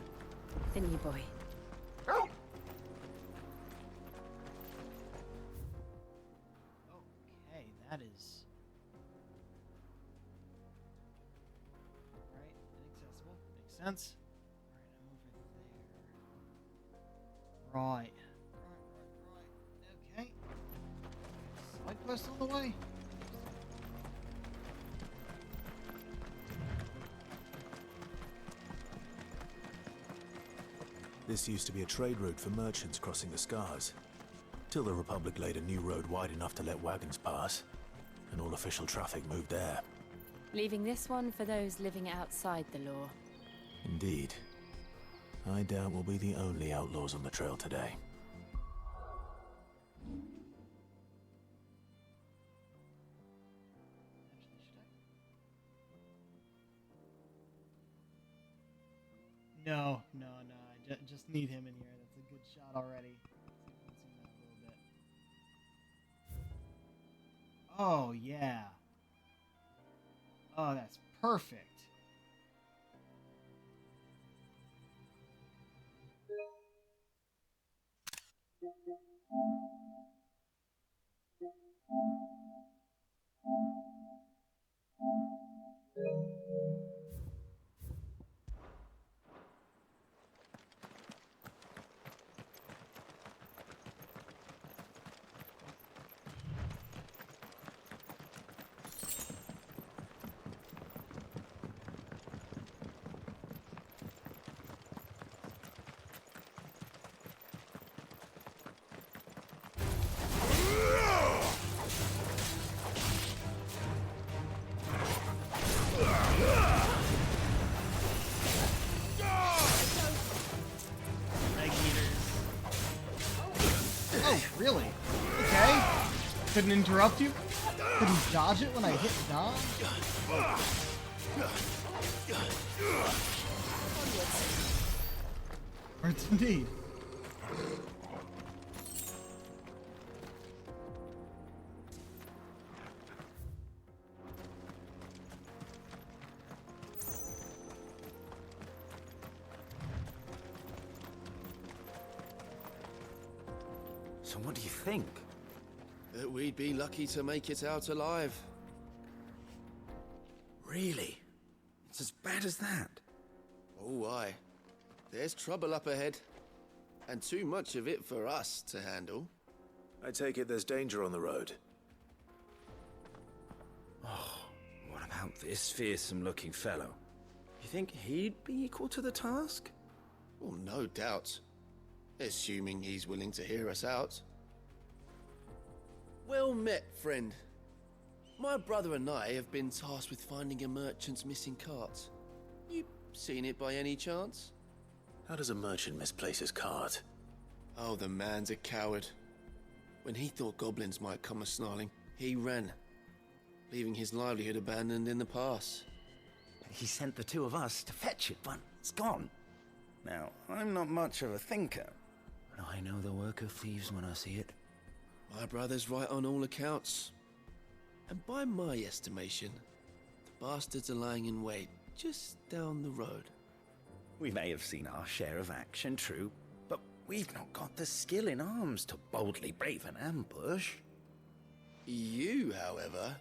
The new boy. Okay, that is... Right, inaccessible. Makes sense. Right. Okay. Side quest on the way. This used to be a trade route for merchants crossing the Scars, till the Republic laid a new road wide enough to let wagons pass, and all official traffic moved there. Leaving this one for those living outside the law. Indeed. I doubt we'll be the only outlaws on the trail today. No. I just need him in here. That's a good shot already. Let's see if we can zoom that a little bit. Oh, yeah. Oh, that's perfect. Oh, really? Okay. Couldn't interrupt you? Couldn't dodge it when I hit dodge? Words indeed. So what do you think? That we'd be lucky to make it out alive. Really? It's as bad as that? Oh, aye. There's trouble up ahead. And too much of it for us to handle. I take it there's danger on the road. Oh, what about this fearsome-looking fellow? You think he'd be equal to the task? Well, no doubt. Assuming he's willing to hear us out. Well met, friend. My brother and I have been tasked with finding a merchant's missing cart. You seen it by any chance? How does a merchant misplace his cart? Oh, the man's a coward. When he thought goblins might come a-snarling, he ran, leaving his livelihood abandoned in the pass. he sent the two of us to fetch it, but it's gone. Now, I'm not much of a thinker, but I know the work of thieves when I see it. My brother's right on all accounts. And by my estimation, the bastards are lying in wait just down the road. We may have seen our share of action, true, but we've not got the skill in arms to boldly brave an ambush. You, however,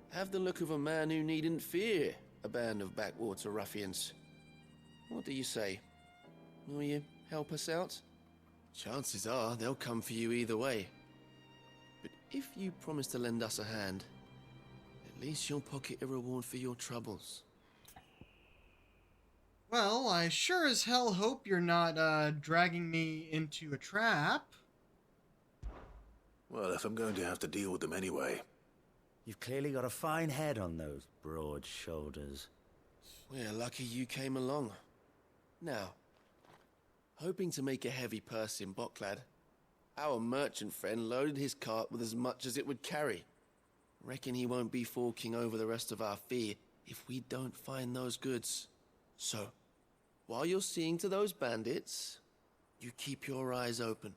have the look of a man who needn't fear a band of backwater ruffians. What do you say? Will you help us out? Chances are they'll come for you either way. But if you promise to lend us a hand, at least you'll pocket a reward for your troubles. Well, I sure as hell hope you're not dragging me into a trap. Well, if I'm going to have to deal with them anyway. You've clearly got a fine head on those broad shoulders. We're lucky you came along. Now, hoping to make a heavy purse in Boklad, our merchant friend loaded his cart with as much as it would carry. Reckon he won't be forking over the rest of our fee if we don't find those goods. So, while you're seeing to those bandits, you keep your eyes open.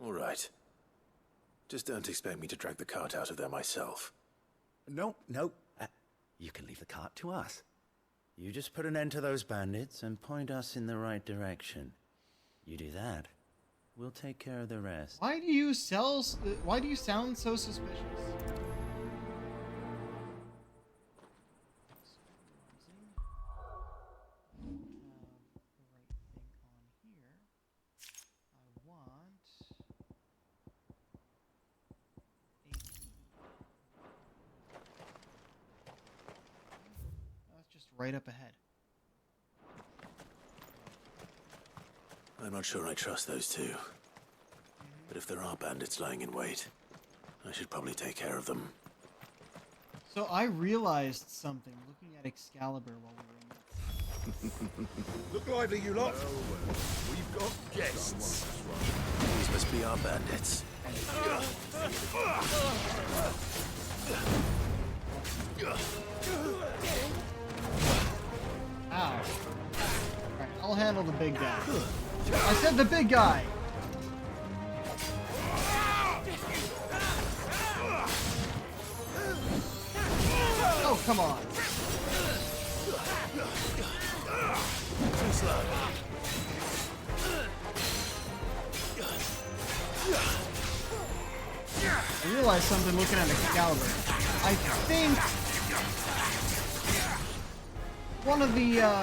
All right. Just don't expect me to drag the cart out of there myself. No. You can leave the cart to us. You just put an end to those bandits and point us in the right direction. You do that, we'll take care of the rest. Why do you sound so suspicious? Right up ahead. I'm not sure I trust those two. But if there are bandits lying in wait, I should probably take care of them. So I realized something looking at Excalibur while we were in this. Look lively, you lot. We've got guests. These must be our bandits. Ow. Alright, I'll handle the big guy. I said the big guy! Oh, come on. Too slow. I realized something looking at Excalibur. I think one of the there's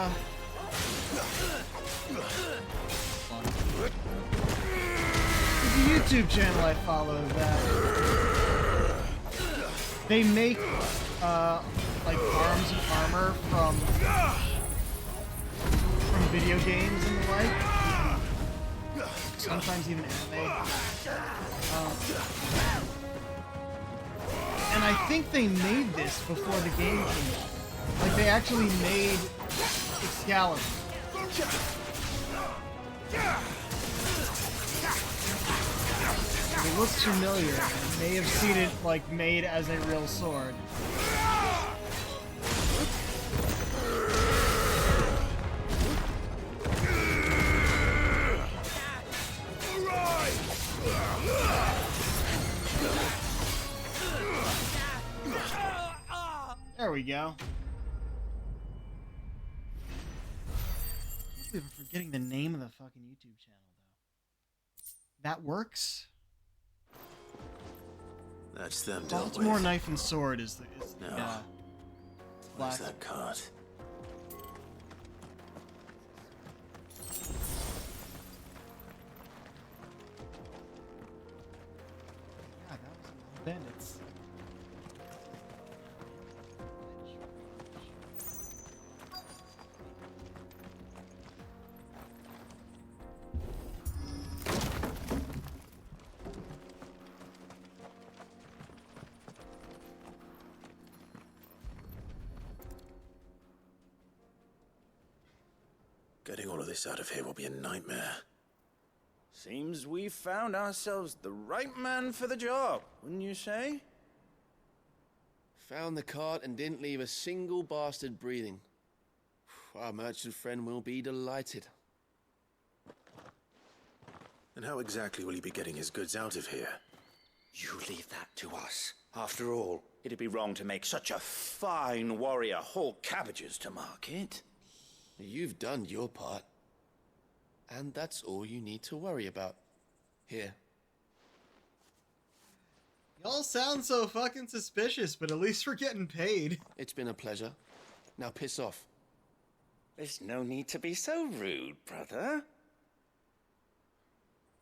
a YouTube channel I follow that they make like arms and armor from video games and the like. Sometimes even anime. And I think they made this before the game came out. Like, they actually made Excalibur. It looks familiar. You may have seen it, like, made as a real sword. There we go. I'm forgetting the name of the fucking YouTube channel, though. That works? That's them dealt with. Baltimore Knife and Sword is the Where's that cart? God, that was bandits. Getting all of this out of here will be a nightmare. Seems we found ourselves the right man for the job, wouldn't you say? Found the cart and didn't leave a single bastard breathing. our merchant friend will be delighted. And how exactly will he be getting his goods out of here? You leave that to us. After all, it'd be wrong to make such a fine warrior haul cabbages to market. You've done your part. And that's all you need to worry about. Here. Y'all sound so fucking suspicious, but at least we're getting paid. It's been a pleasure. Now piss off. There's no need to be so rude, brother.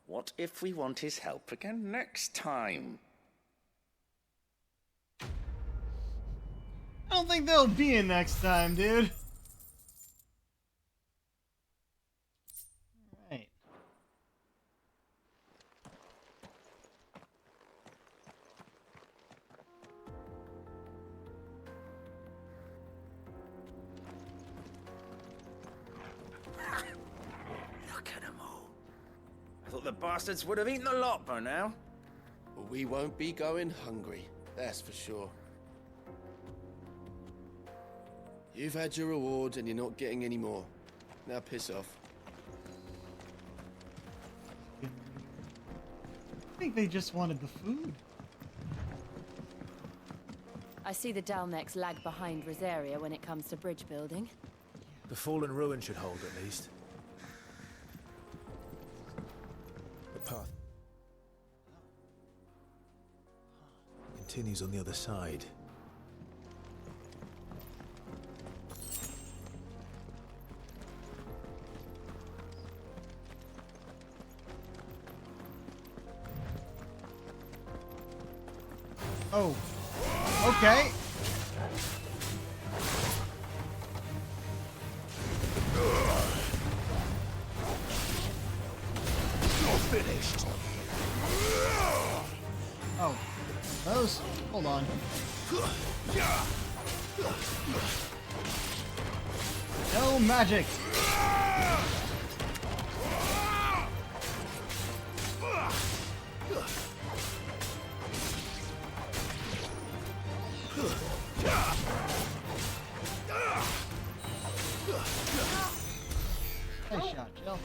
What if we want his help again next time? I don't think there'll be a next time, dude. Alright. Look at them all. I thought the bastards would have eaten the lot by now. We won't be going hungry, that's for sure. You've had your reward and you're not getting any more. Now piss off. I think they just wanted the food. I see the Dalnecs lag behind Rosaria when it comes to bridge building. The fallen ruin should hold at least. The path continues on the other side. Oh. Okay. You're finished. Oh. Those? Hold on. No magic. Nice shot, Jill.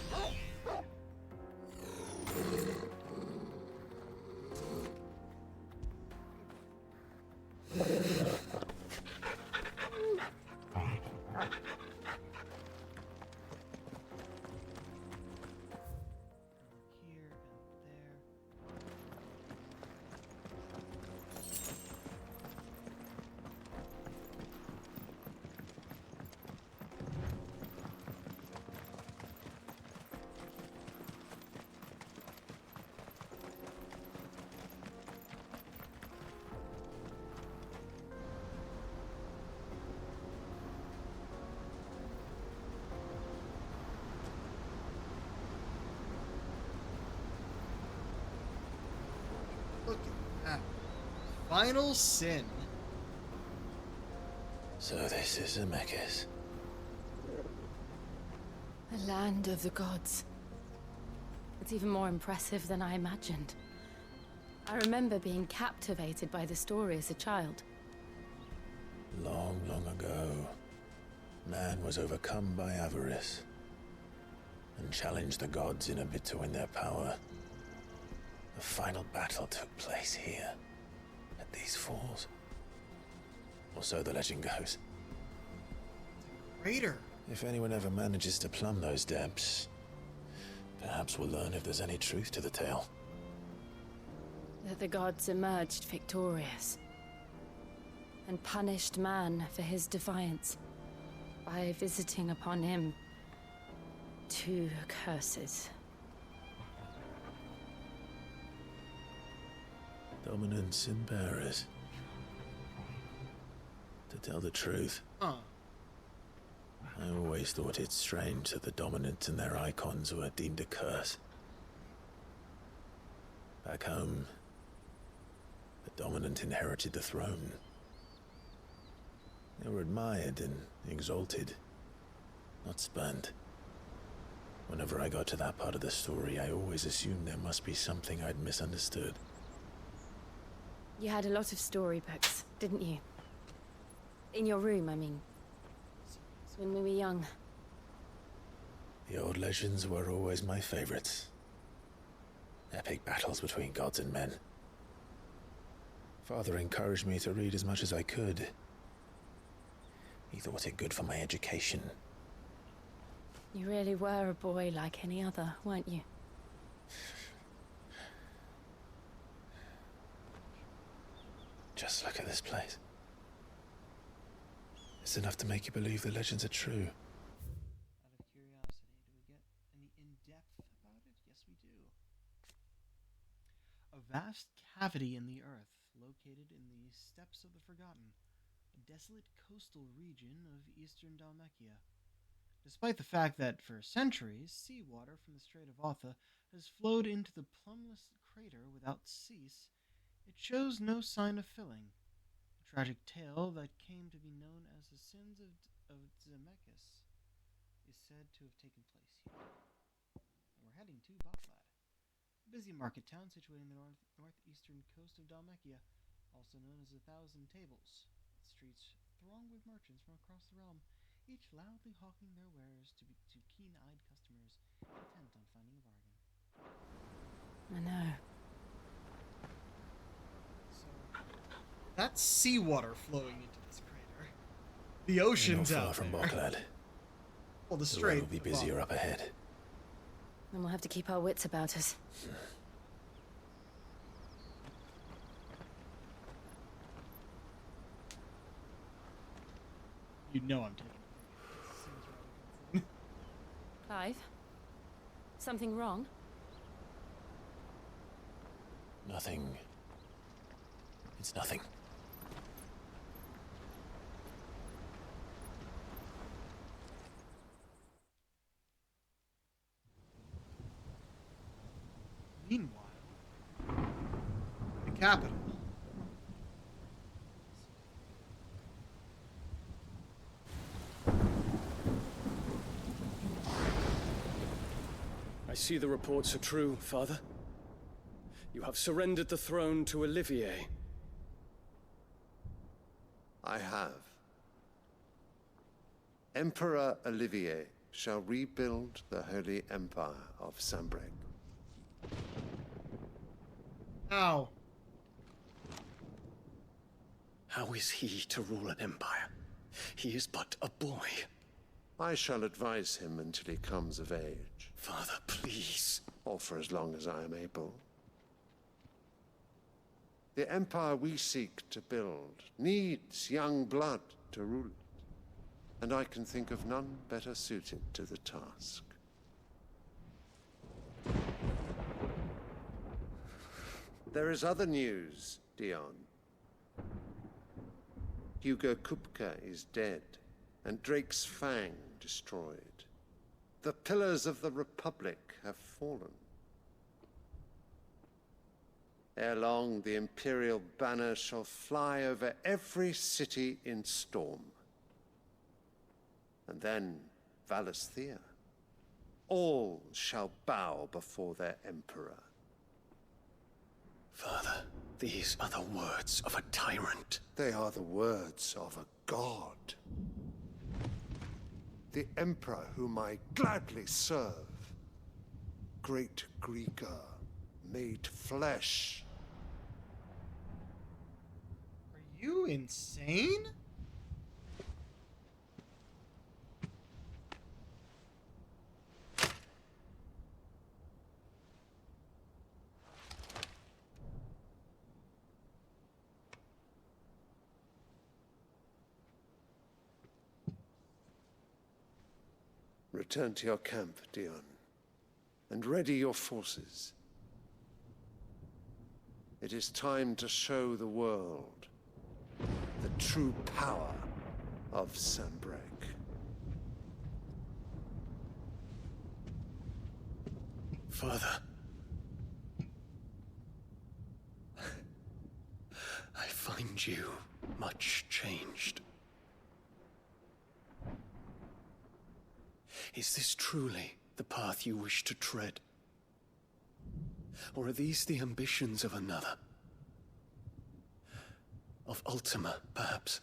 Look at that. Final sin. So this is Zemeckis. The land of the gods. It's even more impressive than I imagined. I remember being captivated by the story as a child. Long, long ago, man was overcome by avarice and challenged the gods in a bid to win their power. The final battle took place here, at these falls. Or so the legend goes. Crater. If anyone ever manages to plumb those depths, perhaps we'll learn if there's any truth to the tale. That the gods emerged victorious and punished man for his defiance by visiting upon him 2 curses. Dominance and bearers. To tell the truth, I always thought it strange that the dominants and their icons were deemed a curse. Back home, the dominant inherited the throne. They were admired and exalted, not spurned. Whenever I got to that part of the story, I always assumed there must be something I'd misunderstood. You had a lot of storybooks, didn't you? In your room, I mean. When we were young. The old legends were always my favorites. Epic battles between gods and men. Father encouraged me to read as much as I could. He thought it good for my education. You really were a boy like any other, weren't you? Just look at this place. It's enough to make you believe the legends are true. Out of curiosity, do we get any in-depth about it? Yes, we do. A vast cavity in the earth, located in the Steppes of the Forgotten, a desolate coastal region of eastern Dalmatia. Despite the fact that, for centuries, seawater from the Strait of Otha has flowed into the plumbless crater without cease, it shows no sign of filling. A tragic tale that came to be known as the Sins of Zemeckis is said to have taken place here. And we're heading to Baklad, a busy market town situated in the northeastern coast of Dalmatia, also known as the Thousand Tables. Its streets thronged with merchants from across the realm, each loudly hawking their wares to keen-eyed customers intent on finding a bargain. I know. So, that's seawater flowing into this crater. The ocean's Not far out from there. Barklad. Well, the road strait will be of busier Otha. up ahead. Then we'll have to keep our wits about us. You know I'm taking it. Clive? Something wrong? Nothing. It's nothing. Meanwhile, the capital. I see the reports are true, Father. You have surrendered the throne to Olivier. I have. Emperor Olivier shall rebuild the Holy Empire of Sanbreque. How? How is he to rule an empire? He is but a boy. I shall advise him until he comes of age. Father, please. Or for as long as I am able. The empire we seek to build needs young blood to rule it, and I can think of none better suited to the task. There is other news, Dion. Hugo Kupka is dead, and Drake's Fang destroyed. The pillars of the Republic have fallen. Ere long, the Imperial banner shall fly over every city in Storm. And then Valisthea. All shall bow before their Emperor. Father, these are the words of a tyrant. They are the words of a god. The Emperor whom I gladly serve. Great Greeker, made flesh. Are you insane? Return to your camp, Dion, and ready your forces. It is time to show the world the true power of Sanbreque. Father. I find you much changed. Is this truly the path you wish to tread? Or are these the ambitions of another? Of Ultima, perhaps?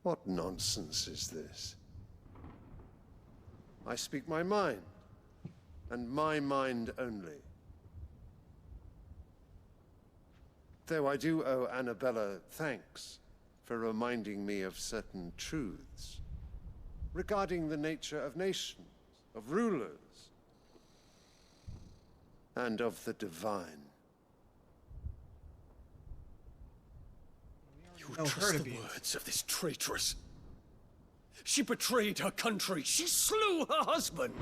What nonsense is this? I speak my mind, and my mind only. Though I do owe Annabella thanks for reminding me of certain truths regarding the nature of nations, of rulers, and of the divine. You trust the words of this traitress? She betrayed her country. She slew her husband.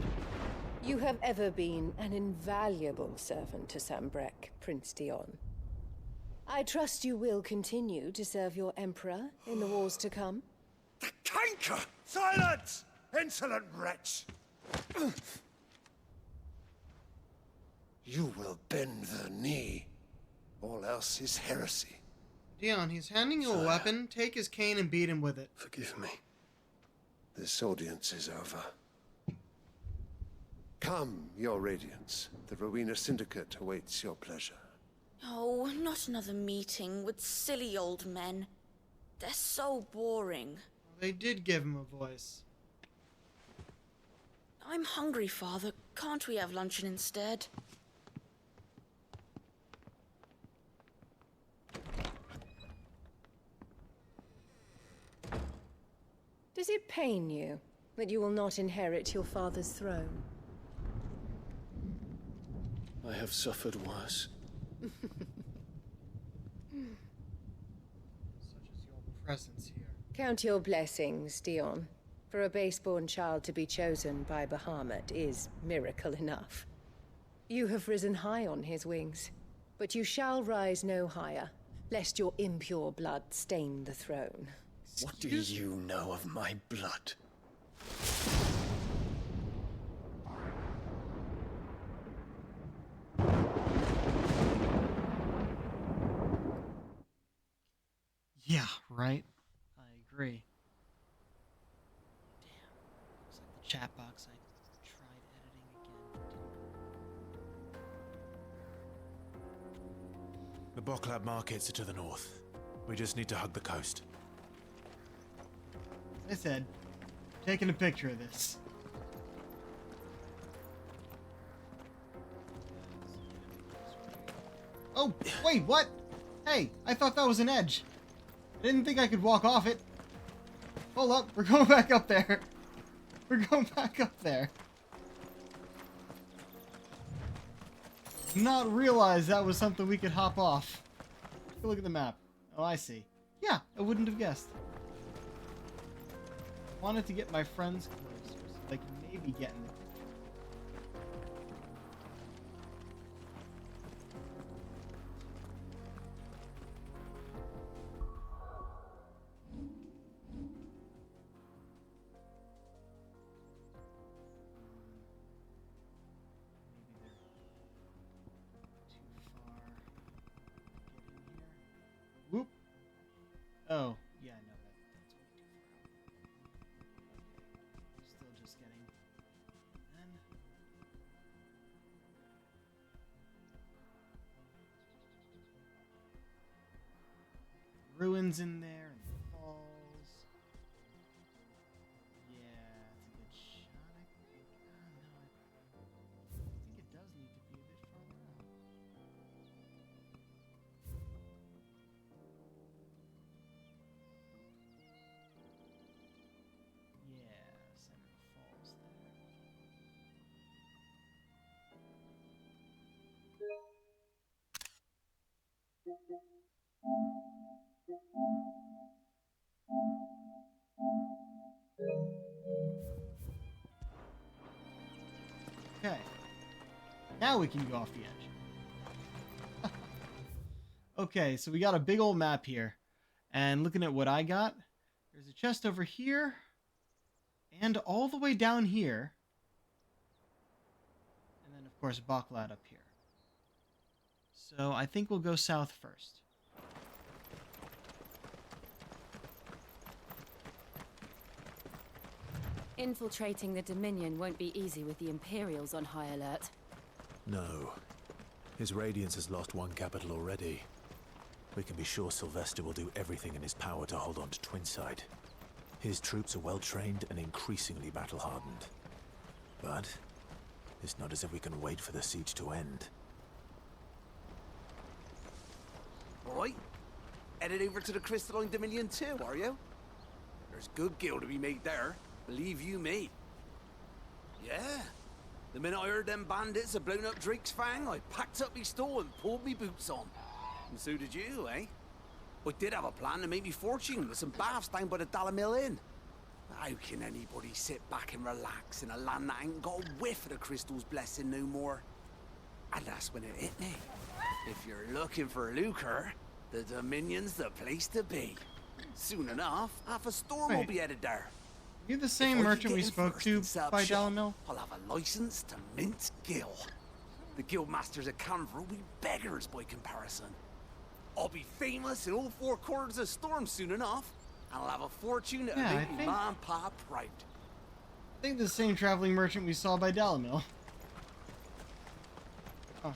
You have ever been an invaluable servant to Sambrek, Prince Dion. I trust you will continue to serve your Emperor in the wars to come. The canker! Silence! Insolent wretch! You will bend the knee. All else is heresy. Dion, he's handing you a weapon. Take his cane and beat him with it. Forgive me. This audience is over. Come, your radiance. The Rowena Syndicate awaits your pleasure. Oh, not another meeting with silly old men. They're so boring. They did give him a voice. I'm hungry, Father. Can't we have luncheon instead? Does it pain you that you will not inherit your father's throne? I have suffered worse. Presence here. Count your blessings, Dion. For a base-born child to be chosen by Bahamut is miracle enough. You have risen high on his wings, but you shall rise no higher, lest your impure blood stain the throne. What do you know of my blood? Yeah, right? I agree. Damn. Looks like the chat box I tried editing again. The Boklab markets are to the north. We just need to hug the coast. As I said, taking a picture of this. Oh, wait, what? Hey, I thought that was an edge. I didn't think I could walk off it. Hold up, we're going back up there. We're going back up there. Not realize that was something we could hop off. Take a look at the map. Oh, I see. Yeah, I wouldn't have guessed. Wanted to get my friends closer so they can maybe get in the picture. Whoop. Oh, yeah, no, that's way too far. Still just getting. Then. Ruins in there and the falls. Yeah, it's a good shot, I think. No, I think it does need to be a bit farther out. Yeah, Senator Falls there. Okay. Now we can go off the edge. Okay, so we got a big old map here. And looking at what I got, there's a chest over here. And all the way down here. And then, of course, Boklad up here. So I think we'll go south first. Infiltrating the Dominion won't be easy with the Imperials on high alert. No. His Radiance has lost one capital already. We can be sure Sylvester will do everything in his power to hold on to Twinside. His troops are well trained and increasingly battle-hardened. But it's not as if we can wait for the siege to end. Right. Headed over to the Crystalline Dominion too, are you? There's good gil to be made there, believe you me. Yeah. The minute I heard them bandits had blown up Drake's Fang, I packed up me store and pulled me boots on. And so did you, eh? I did have a plan to make me fortune with some baths down by the Dalamil Inn. How can anybody sit back and relax in a land that ain't got a whiff of the crystal's blessing no more? And that's when it hit me. If you're looking for lucre, the Dominion's the place to be. Soon enough, half a storm will be headed there. You the same merchant we spoke to by Dalamil? I'll have a license to mint gil. The guildmasters at Canver will be beggars by comparison. I'll be famous in all four corners of Storm soon enough, and I'll have a fortune that'll make me ma and pa proud. I think the same traveling merchant we saw by Dalamil. Huh.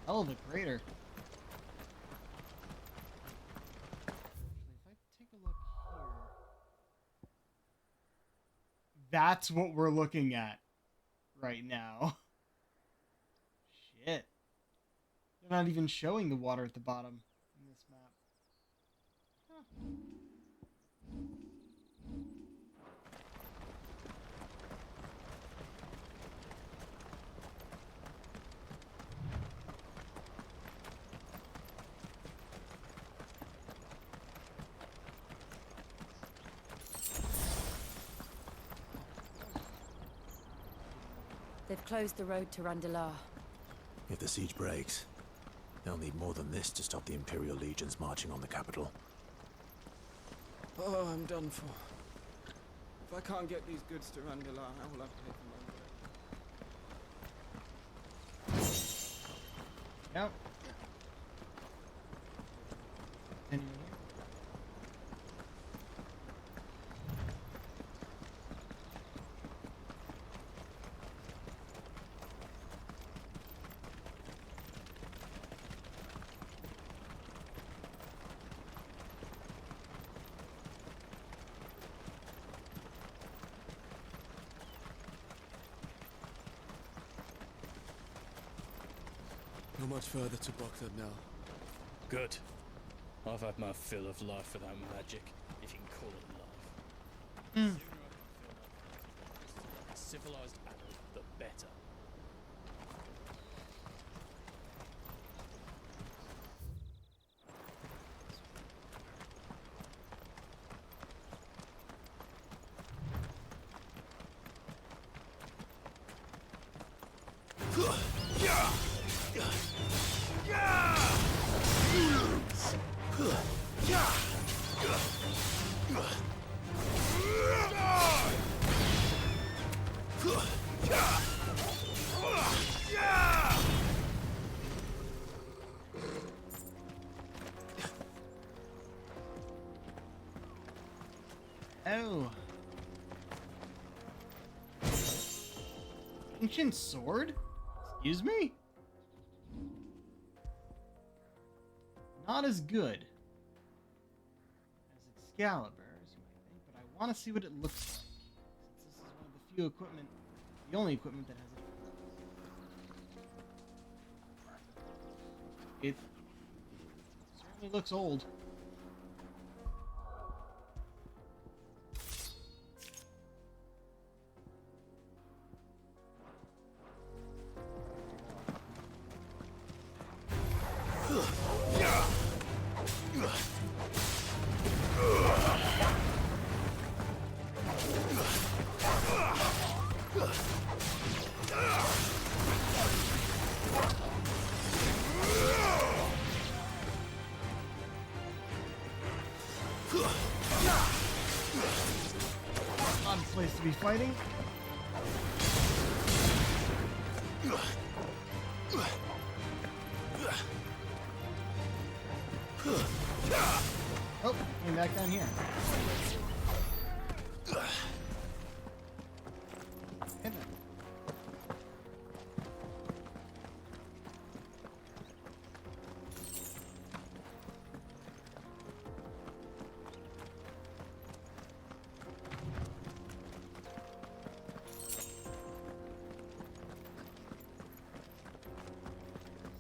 Hell of a crater. That's what we're looking at right now. Shit. They're not even showing the water at the bottom in this map. Huh. They've closed the road to Randalar. If the siege breaks, they'll need more than this to stop the Imperial legions marching on the capital. Oh, I'm done for. If I can't get these goods to Randalar, how will I pay for my work? Yep. Anyway. Not much further to Baghdad now. Good. I've had my fill of life without magic, if you can call it life. The sooner I can feel like a civilized adult, the better. Oh. Ancient sword? Excuse me? Not as good as Excalibur, as you might think, but I want to see what it looks like. Since this is one of the few equipment, the only equipment that has it. It certainly looks old. Odd place to be fighting. Oh, came back down here.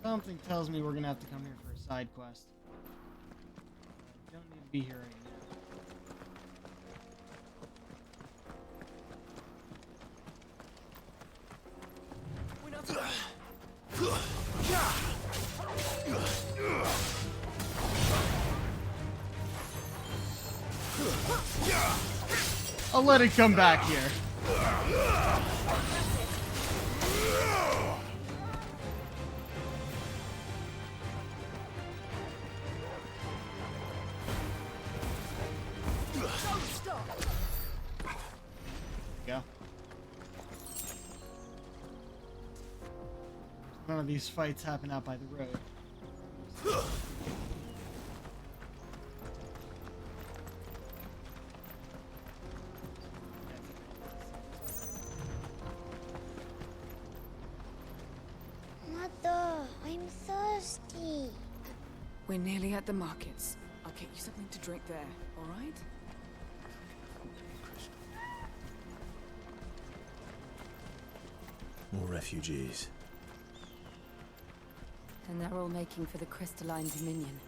Something tells me we're gonna have to come here for a side quest. I don't need to be here right now. I'll let it come back here. Go. None of these fights happen out by the road. Mother, I'm thirsty. We're nearly at the markets. I'll get you something to drink there, all right? More refugees. And they're all making for the crystalline dominion.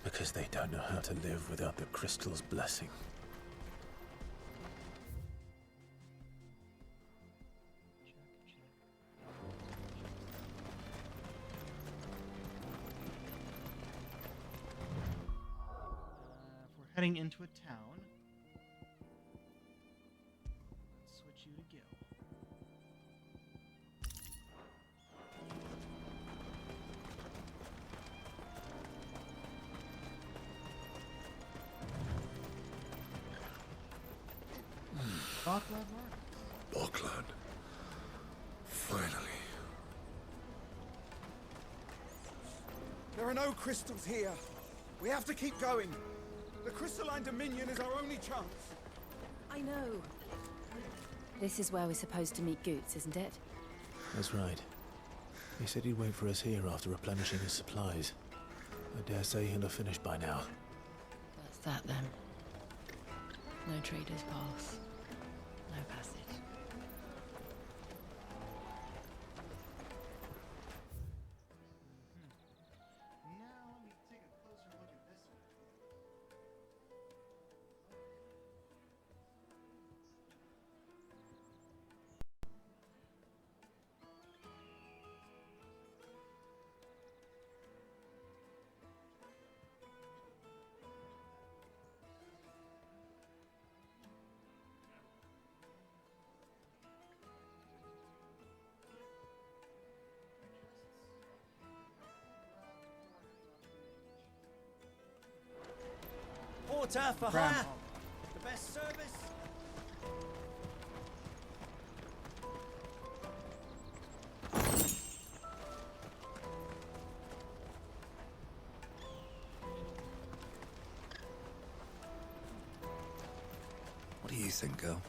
Because they don't know how to live without the crystal's blessing. If we're heading into a town, let's switch you to Gil. Bokland. Finally. There are no crystals here. We have to keep going. The crystalline dominion is our only chance. I know. This is where we're supposed to meet Goots, isn't it? That's right. He said he'd wait for us here after replenishing his supplies. I dare say he'll have finished by now. That's that then. No trader's pass. No passage. Now let me take a closer look at this one. Porter for hire. The best service. What do you think, girl?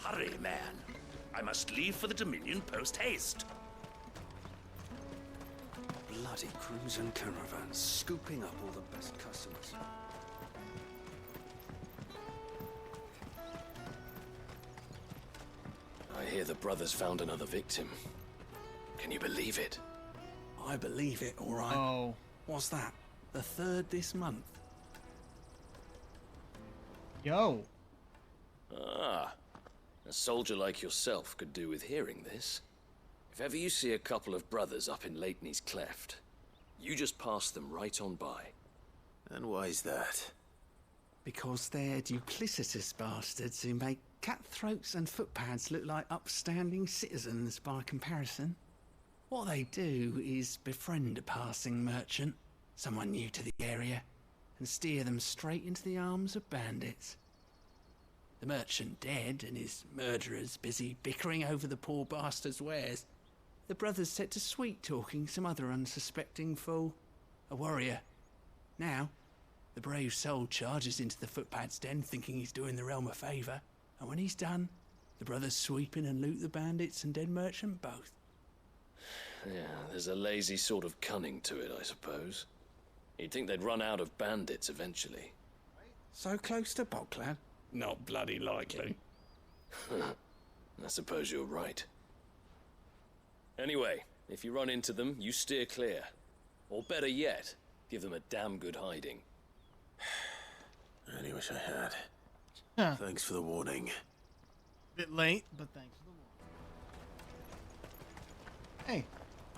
Hurry, man. I must leave for the Dominion post-haste. Bloody crews and caravans, scooping up all the best customers. I hear the brothers found another victim. Can you believe it? I believe it, all right. Oh. What's that? The third this month? Yo. Ah. A soldier like yourself could do with hearing this. If ever you see a couple of brothers up in Lakeney's Cleft, you just pass them right on by. And why's that? Because they're duplicitous bastards who make cutthroats and footpads look like upstanding citizens by comparison. What they do is befriend a passing merchant, someone new to the area, and steer them straight into the arms of bandits. The merchant dead and his murderers busy bickering over the poor bastard's wares. The brothers set to sweet-talking some other unsuspecting fool, a warrior. Now, the brave soul charges into the footpad's den thinking he's doing the realm a favour, and when he's done, the brothers sweep in and loot the bandits and dead merchant both. Yeah, there's a lazy sort of cunning to it, I suppose. You'd think they'd run out of bandits eventually. So close to Bocklad? Not bloody likely. I suppose you're right. Anyway, if you run into them, you steer clear. Or better yet, give them a damn good hiding. I only wish I had. Huh. Thanks for the warning. Bit late, but thanks for the warning. Hey,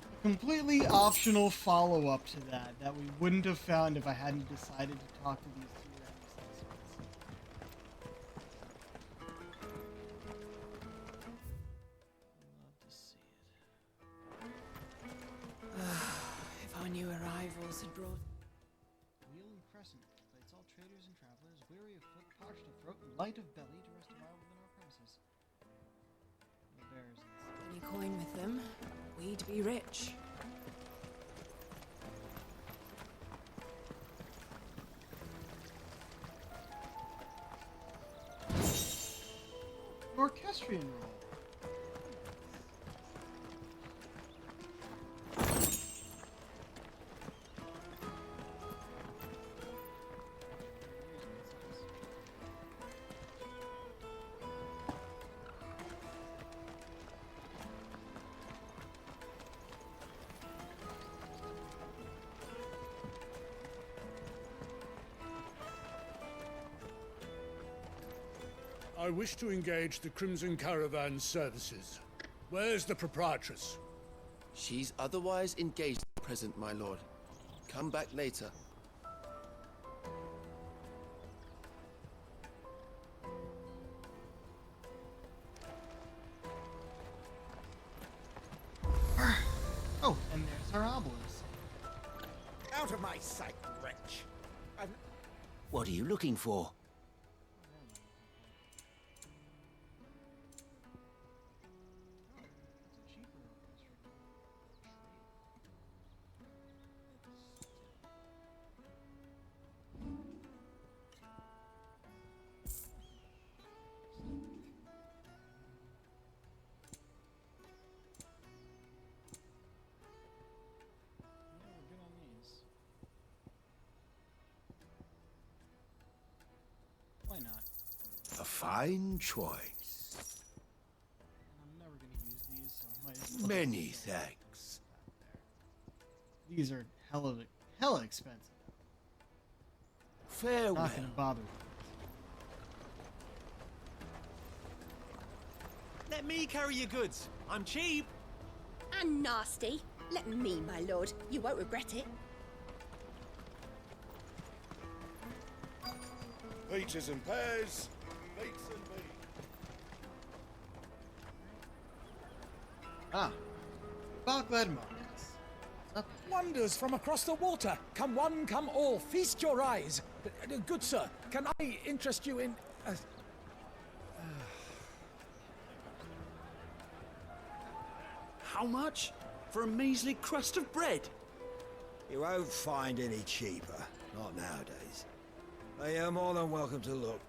a completely optional follow-up to that we wouldn't have found if I hadn't decided to talk to these two If I knew arrivals had brought... Wheeling Crescent invites all traders and travelers, weary of foot, parched of throat, and light of belly, to rest a while within our premises. The bears and Any coin with them, we'd be rich. orchestrion roll. I wish to engage the Crimson Caravan services. Where's the proprietress? She's otherwise engaged at present, my lord. Come back later. Oh, and there's our obelisk. Out of my sight, wretch! What are you looking for? Why not? A fine choice. I'm never gonna use these, so I might as well. Many thanks. These are hella expensive. Farewell. Not gonna bother. Let me carry your goods. I'm cheap. And nasty. Let me, my lord. You won't regret it. Peaches and pears, beets and meat. Ah, Bocklad Markets. Wonders from across the water. Come one, come all. Feast your eyes. Good sir, can I interest you in... How much? For a measly crust of bread? You won't find any cheaper. Not nowadays. But you're more than welcome to look.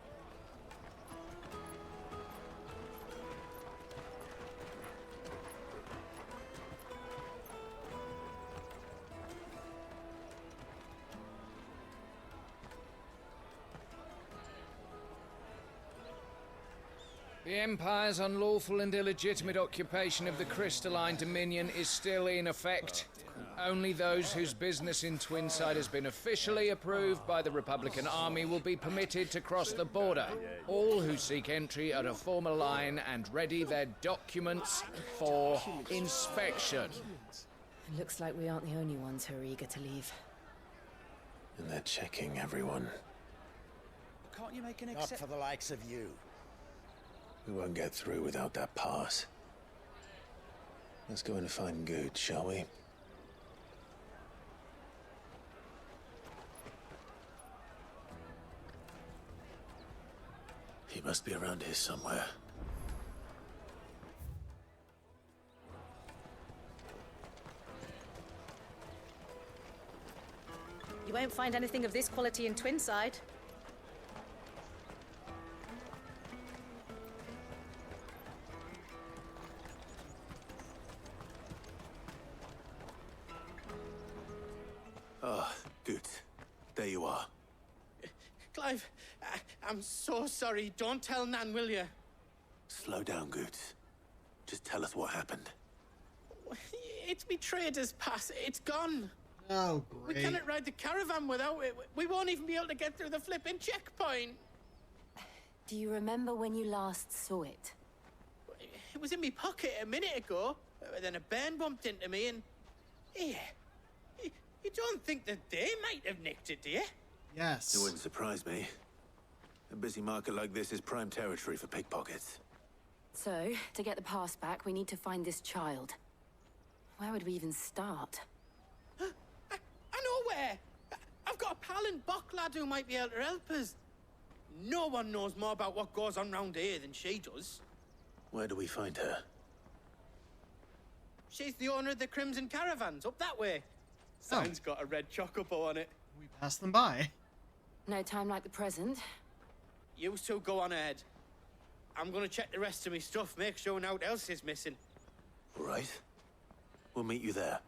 The Empire's unlawful and illegitimate occupation of the crystalline dominion is still in effect. Only those whose business in Twinside has been officially approved by the Republican Army will be permitted to cross the border. All who seek entry are to form a line and ready their documents for inspection. It looks like we aren't the only ones who are eager to leave. And they're checking everyone. Can't you make an Not for the likes of you. We won't get through without that pass. Let's go in and find Good, shall we? He must be around here somewhere. You won't find anything of this quality in Twinside. Ah, Good. There you are. Clive, I'm so sorry. Don't tell Nan, will you? Slow down, Goots. Just tell us what happened. It's me trader's pass. It's gone. Oh, great. We cannot ride the caravan without it. We won't even be able to get through the flipping checkpoint. Do you remember when you last saw it? It was in my pocket a minute ago. Then a bairn bumped into me and... Yeah. You don't think that they might have nicked it, do you? Yes. It wouldn't surprise me. A busy market like this is prime territory for pickpockets. So, to get the pass back, we need to find this child. Where would we even start? I know where! I've got a pal in Bocklad who might be able to help us. No one knows more about what goes on round here than she does. Where do we find her? She's the owner of the Crimson Caravans, up that way. Sign's got a red chocobo on it. We passed them by. No time like the present. You two go on ahead. I'm gonna check the rest of my stuff, make sure nothing else is missing. All right. We'll meet you there.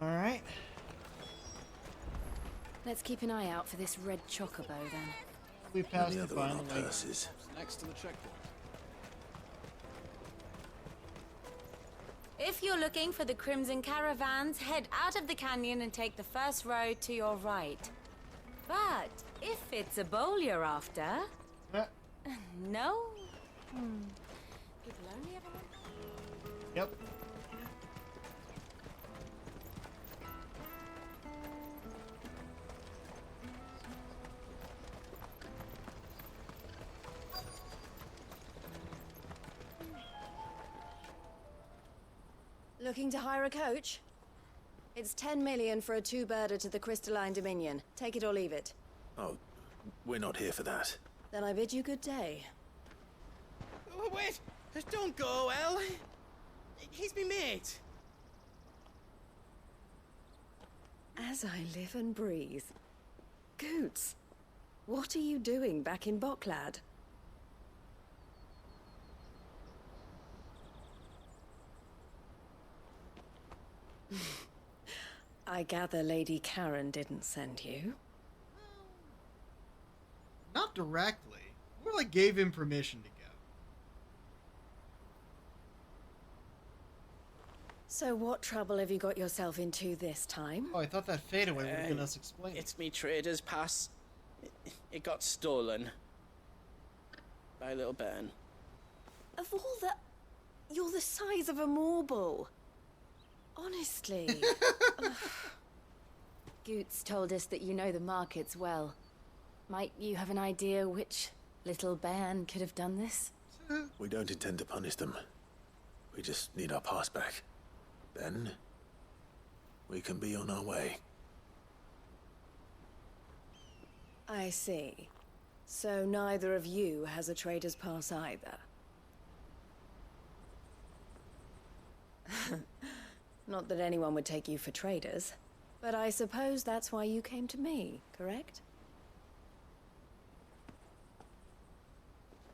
All right. Let's keep an eye out for this red chocobo, then. We passed the the other one final on purses. Next to the checkpoint. If you're looking for the Crimson Caravans, head out of the canyon and take the first road to your right. But if it's a bowl you're after... No? People only ever want... Yep. Looking to hire a coach? It's 10 million for a two-birder to the Crystalline Dominion. Take it or leave it. Oh, we're not here for that. Then I bid you good day. Oh, wait! Don't go, El. He's me mate. As I live and breathe. Goots, what are you doing back in Bocklad? I gather Lady Karen didn't send you. Not directly. More like gave him permission to go. So what trouble have you got yourself into this time? Oh, I thought that fadeaway would have been us explaining. It's me trader's pass. It got stolen. By a little bairn. Of all the... You're the size of a marble. Honestly. Goots told us that you know the markets well. Might you have an idea which little bairn could have done this? We don't intend to punish them. We just need our pass back. Then, we can be on our way. I see. So neither of you has a trader's pass either. Not that anyone would take you for traders, but I suppose that's why you came to me, correct?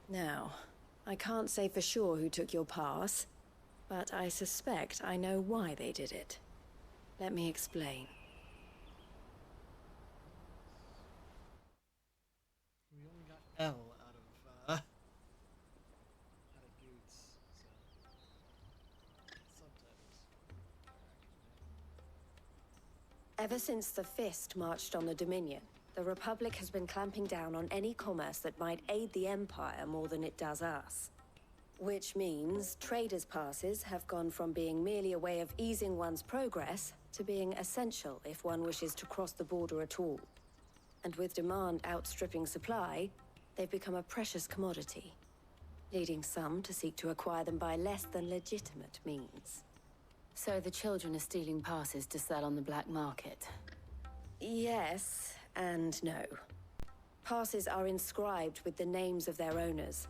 Now, I can't say for sure who took your pass, but I suspect I know why they did it. Let me explain. We only got L out of Goots. So. Subtitles. Ever since the Fist marched on the Dominion, the Republic has been clamping down on any commerce that might aid the Empire more than it does us. Which means traders' passes have gone from being merely a way of easing one's progress to being essential if one wishes to cross the border at all. And with demand outstripping supply, they've become a precious commodity, leading some to seek to acquire them by less than legitimate means. So the children are stealing passes to sell on the black market? Yes and no. Passes are inscribed with the names of their owners,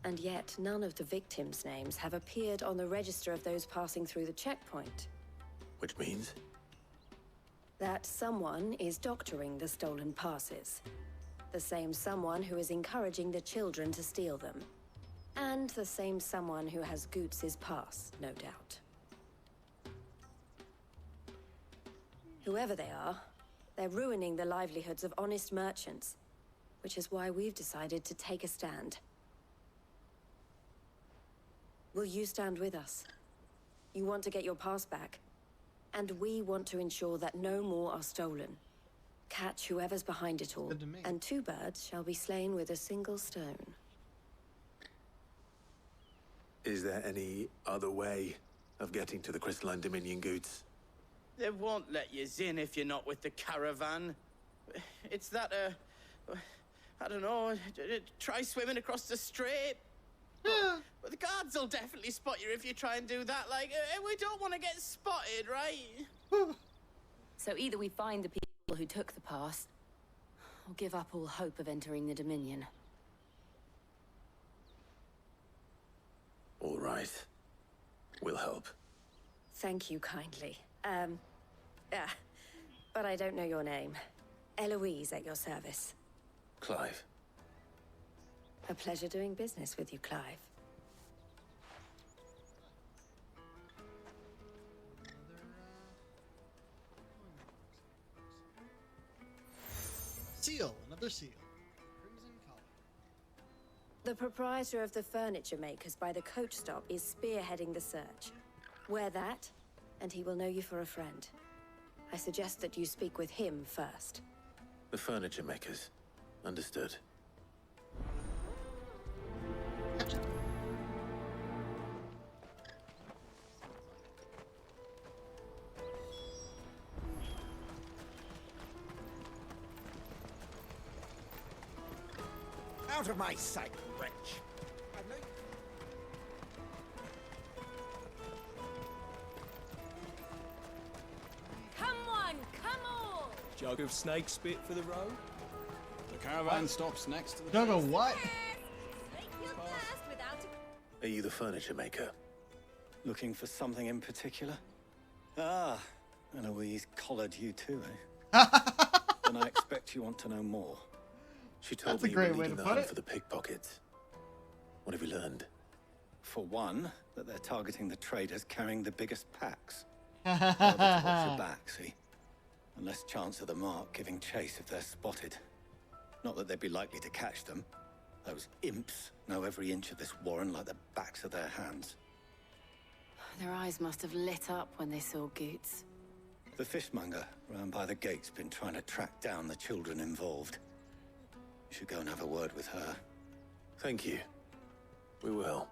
and yet none of the victims' names have appeared on the register of those passing through the checkpoint. Which means? That someone is doctoring the stolen passes. The same someone who is encouraging the children to steal them. And the same someone who has Goots' pass, no doubt. Whoever they are, They're ruining the livelihoods of honest merchants, which is why we've decided to take a stand. Will you stand with us? You want to get your pass back, and we want to ensure that no more are stolen. Catch whoever's behind it all, and 2 birds shall be slain with a single stone. Is there any other way of getting to the Crystalline Dominion goods? They won't let you in if you're not with the caravan. It's that, I don't know, try swimming across the strait. But the guards will definitely spot you if you try and do that. Like, we don't want to get spotted, right? So either we find the people who took the pass, or give up all hope of entering the Dominion. All right. We'll help. Thank you kindly. But I don't know your name. Eloise at your service. Clive. A pleasure doing business with you, Clive. Seal, another seal. Crimson collar. The proprietor of the furniture makers by the coach stop is spearheading the search. Wear that, and he will know you for a friend. I suggest that you speak with him first. The furniture makers. Understood. Out of my sight, wretch! Come on, come on! Jug of snake spit for the road? The caravan stops next to the... Jug of what? Are you the furniture maker? Looking for something in particular? Ah, Eloise collared you too, eh? Then I expect you want to know more. She told That's a me you were great way leading to the put hunt it. for the pickpockets. What have you learned? For one, that they're targeting the traders carrying the biggest packs. Harder to watch your back, see? And less chance of the mark giving chase if they're spotted. Not that they'd be likely to catch them. Those imps know every inch of this warren like the backs of their hands. Their eyes must have lit up when they saw Goots. The fishmonger round by the gate's been trying to track down the children involved. You should go and have a word with her. Thank you. We will.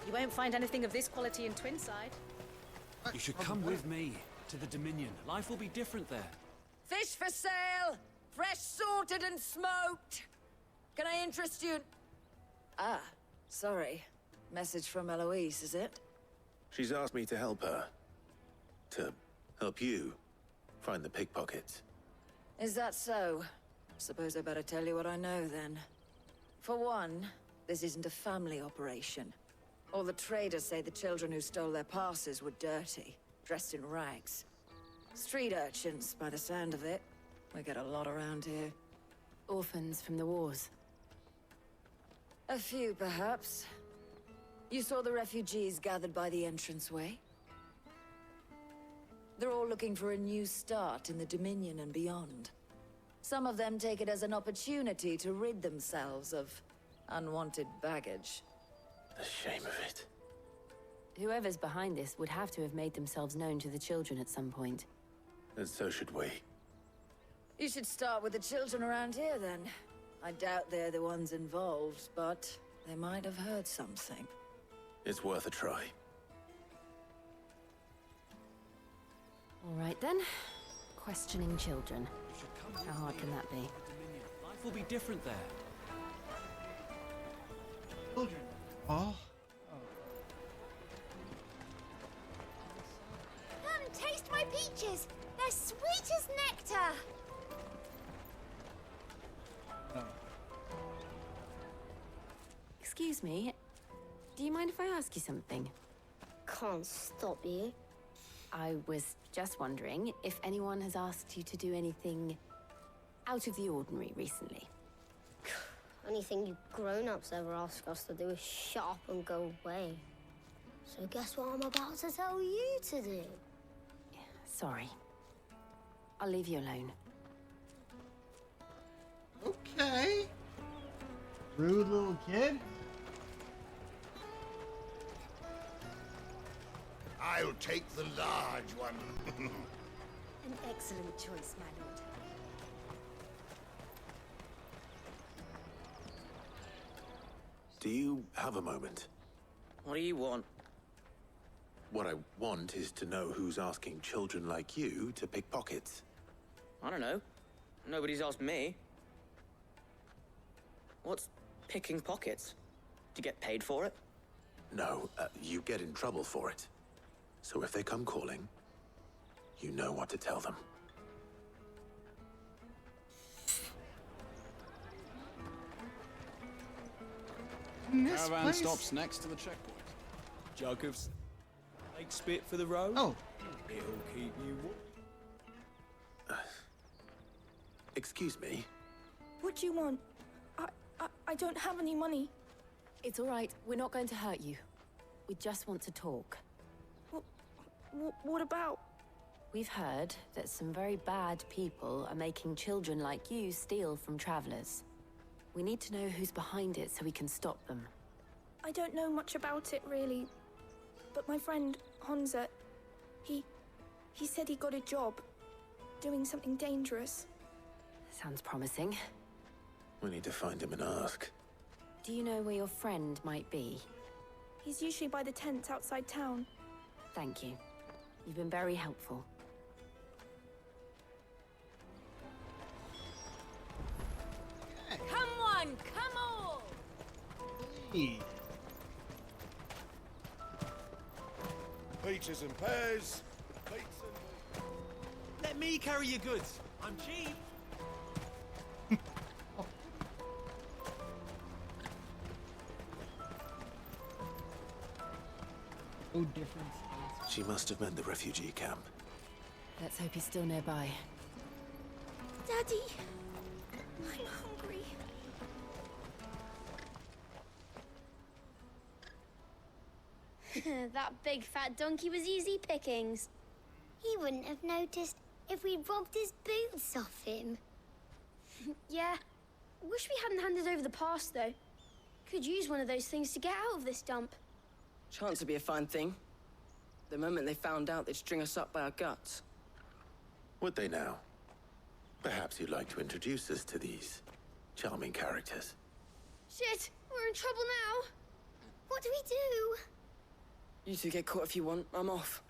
You won't find anything of this quality in Twinside. You should come with me to the Dominion. Life will be different there. Fish for sale! Fresh sorted and smoked! Can I interest you? Ah, sorry. Message from Eloise, is it? She's asked me to help her. To help you find the pickpockets. Is that so? Suppose I better tell you what I know then. For one, this isn't a family operation. All the traders say the children who stole their passes were dirty, dressed in rags. Street urchins, by the sound of it. We get a lot around here. Orphans from the wars. A few, perhaps. You saw the refugees gathered by the entranceway? They're all looking for a new start in the Dominion and beyond. Some of them take it as an opportunity to rid themselves of unwanted baggage. The shame of it. Whoever's behind this would have to have made themselves known to the children at some point. And so should we. You should start with the children around here, then. I doubt they're the ones involved, but they might have heard something. It's worth a try. All right then. Questioning children. How hard can that be? Life will be different there. Children. Oh. Come and taste my peaches. They're sweet as nectar. Excuse me. Do you mind if I ask you something? Can't stop you. I was just wondering if anyone has asked you to do anything out of the ordinary recently. Only thing you grown-ups ever ask us to do is shut up and go away. So guess what I'm about to tell you to do? Sorry. I'll leave you alone. Okay. Rude little kid. I'll take the large one. An excellent choice, my lord. Do you have a moment? What do you want? What I want is to know who's asking children like you to pick pockets. I don't know. Nobody's asked me. What's picking pockets? Do you get paid for it? No, you get in trouble for it. So if they come calling, you know what to tell them. Caravan stops next to the checkpoint. Jug of lake spit for the road. Oh. It'll keep you warm. Excuse me? What do you want? I don't have any money. It's all right. We're not going to hurt you. We just want to talk. What about? We've heard that some very bad people are making children like you steal from travelers. We need to know who's behind it so we can stop them. I don't know much about it, really. But my friend, Honza, he said he got a job doing something dangerous. Sounds promising. We need to find him and ask. Do you know where your friend might be? He's usually by the tents outside town. Thank you. You've been very helpful. Come on, come on! Hey. Peaches and pears. Let me carry your goods. I'm cheap. No difference. She must have meant the refugee camp. Let's hope he's still nearby. Daddy, I'm hungry. That big fat donkey was easy pickings. He wouldn't have noticed if we'd robbed his boots off him. Yeah. Wish we hadn't handed over the pass, though. Could use one of those things to get out of this dump. Chance would be a fine thing. The moment they found out, they'd string us up by our guts. Would they now? Perhaps you'd like to introduce us to these charming characters. Shit, we're in trouble now. What do we do? You two get caught if you want. I'm off.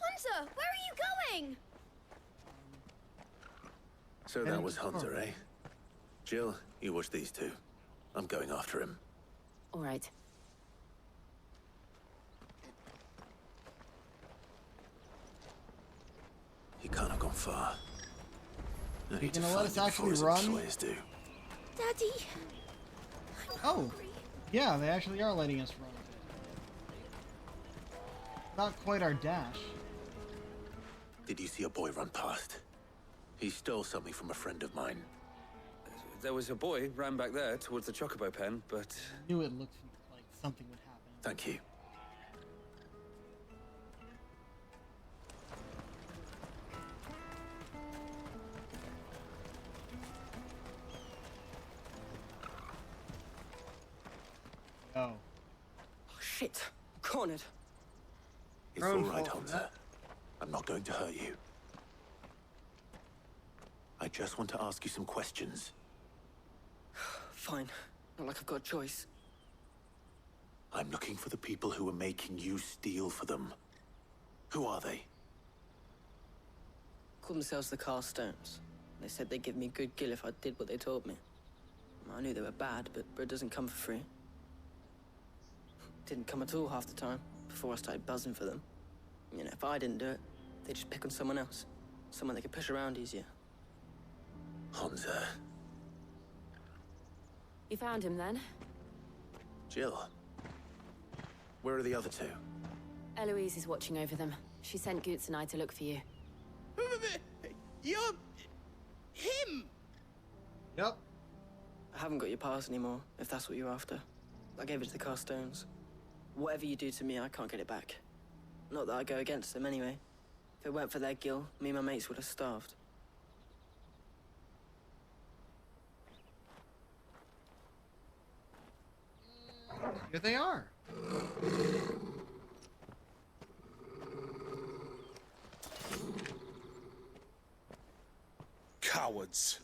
Hunter, where are you going? So that was Hunter, eh? Jill, you watch these two. I'm going after him. All right. He can't have gone far. I need to gonna let find us him actually before his run? employers do. Daddy! Oh, yeah, they actually are letting us run. Not quite our dash. Did you see a boy run past? He stole something from a friend of mine. There was a boy ran back there towards the chocobo pen, but... Knew it looked like something would happen. Thank you. Oh. Oh, shit. Cornered. It's all right, Hunter. I'm not going to hurt you. I just want to ask you some questions. Fine. Not like I've got a choice. I'm looking for the people who are making you steal for them. Who are they? Called themselves the Carstones. They said they'd give me good gill if I did what they told me. I knew they were bad, but bread doesn't come for free. Didn't come at all half the time, before I started buzzing for them. You know, if I didn't do it, they'd just pick on someone else. Someone they could push around easier. Hunter. You found him then? Jill. Where are the other two? Eloise is watching over them. She sent Goots and I to look for you. You're... him! Yep. haven't got your pass anymore, if that's what you're after. I gave it to the Carstones. Whatever you do to me, I can't get it back. Not that I go against them anyway. If it weren't for their guild, me and my mates would have starved. Here they are. Cowards.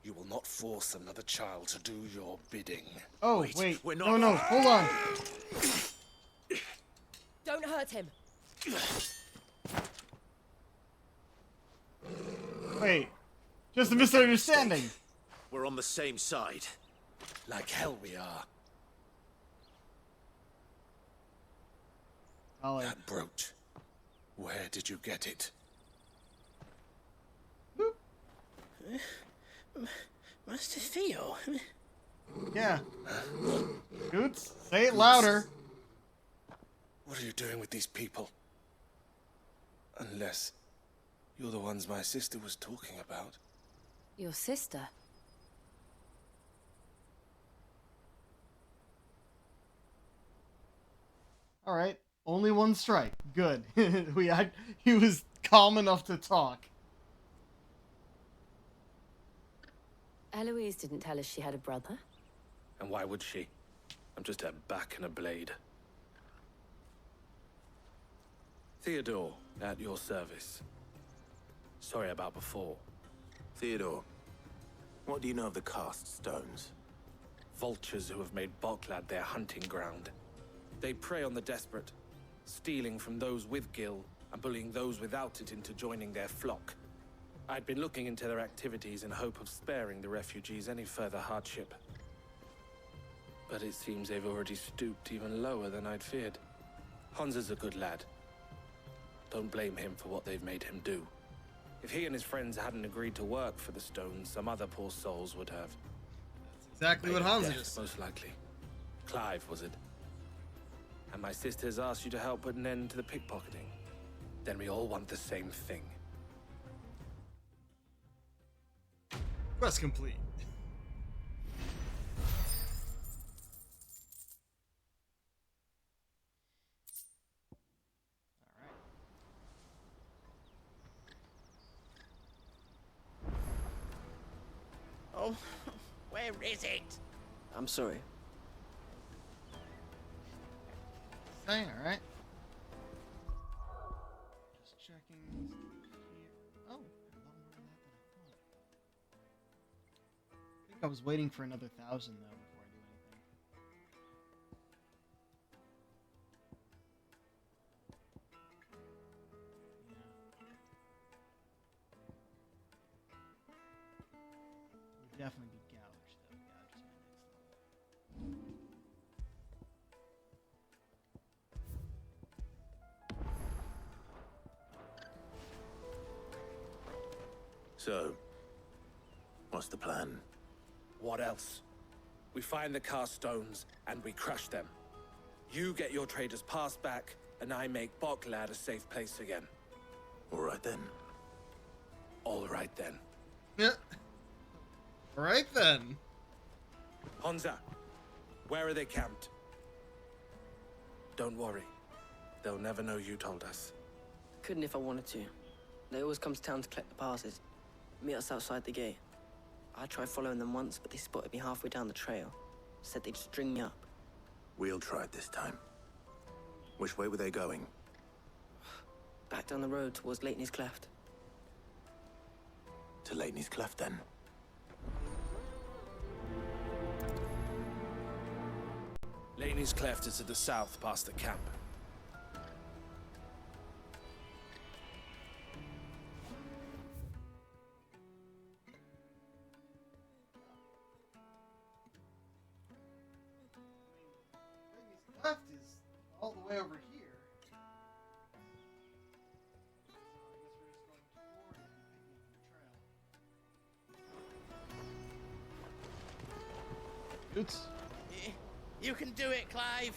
You will not force another child to do your bidding. Oh, wait. No, hold on. Don't hurt him. Wait. Just a misunderstanding. We're on the same side. Like hell we are. Ollie. That brooch. Where did you get it? Master Theo? Yeah. Scoots, say it louder. What are you doing with these people? Unless you're the ones my sister was talking about. Your sister? All right. Only one strike. Good. He was calm enough to talk. Eloise didn't tell us she had a brother. And why would she? I'm just her back and a blade. Theodore, at your service. Sorry about before. Theodore, what do you know of the cast stones? Vultures who have made Boklad their hunting ground. They prey on the desperate, stealing from those with gil and bullying those without it into joining their flock. I'd been looking into their activities in hope of sparing the refugees any further hardship. But it seems they've already stooped even lower than I'd feared. Hans is a good lad. Don't blame him for what they've made him do. If he and his friends hadn't agreed to work for the stones, some other poor souls would have. That's exactly what Hans Death, is. most likely. Clive, was it? And my sisters asked you to help put an end to the pickpocketing. Then we all want the same thing. Quest complete. Oh, where is it? I'm sorry. Saying, all right. Just checking here. Oh, a lot more than that than I thought. I think I was waiting for another 1,000 though before I do anything. Would definitely be gouged though. Gouge is my next level. So, what's the plan? What else? We find the cast stones and we crush them. You get your trader's pass back, and I make Boklad a safe place again. All right then. All right then. Yeah. All right then. Honza, where are they camped? Don't worry. They'll never know you told us. Couldn't if I wanted to. They always come to town to collect the passes. Meet us outside the gate. I tried following them once, but they spotted me halfway down the trail. Said they'd string me up. We'll try it this time. Which way were they going? Back down the road towards Lateney's Cleft. To Lateney's Cleft, then. Lateney's Cleft is to the south past the camp. Left is all the way over here. Oops. You can do it, Clive.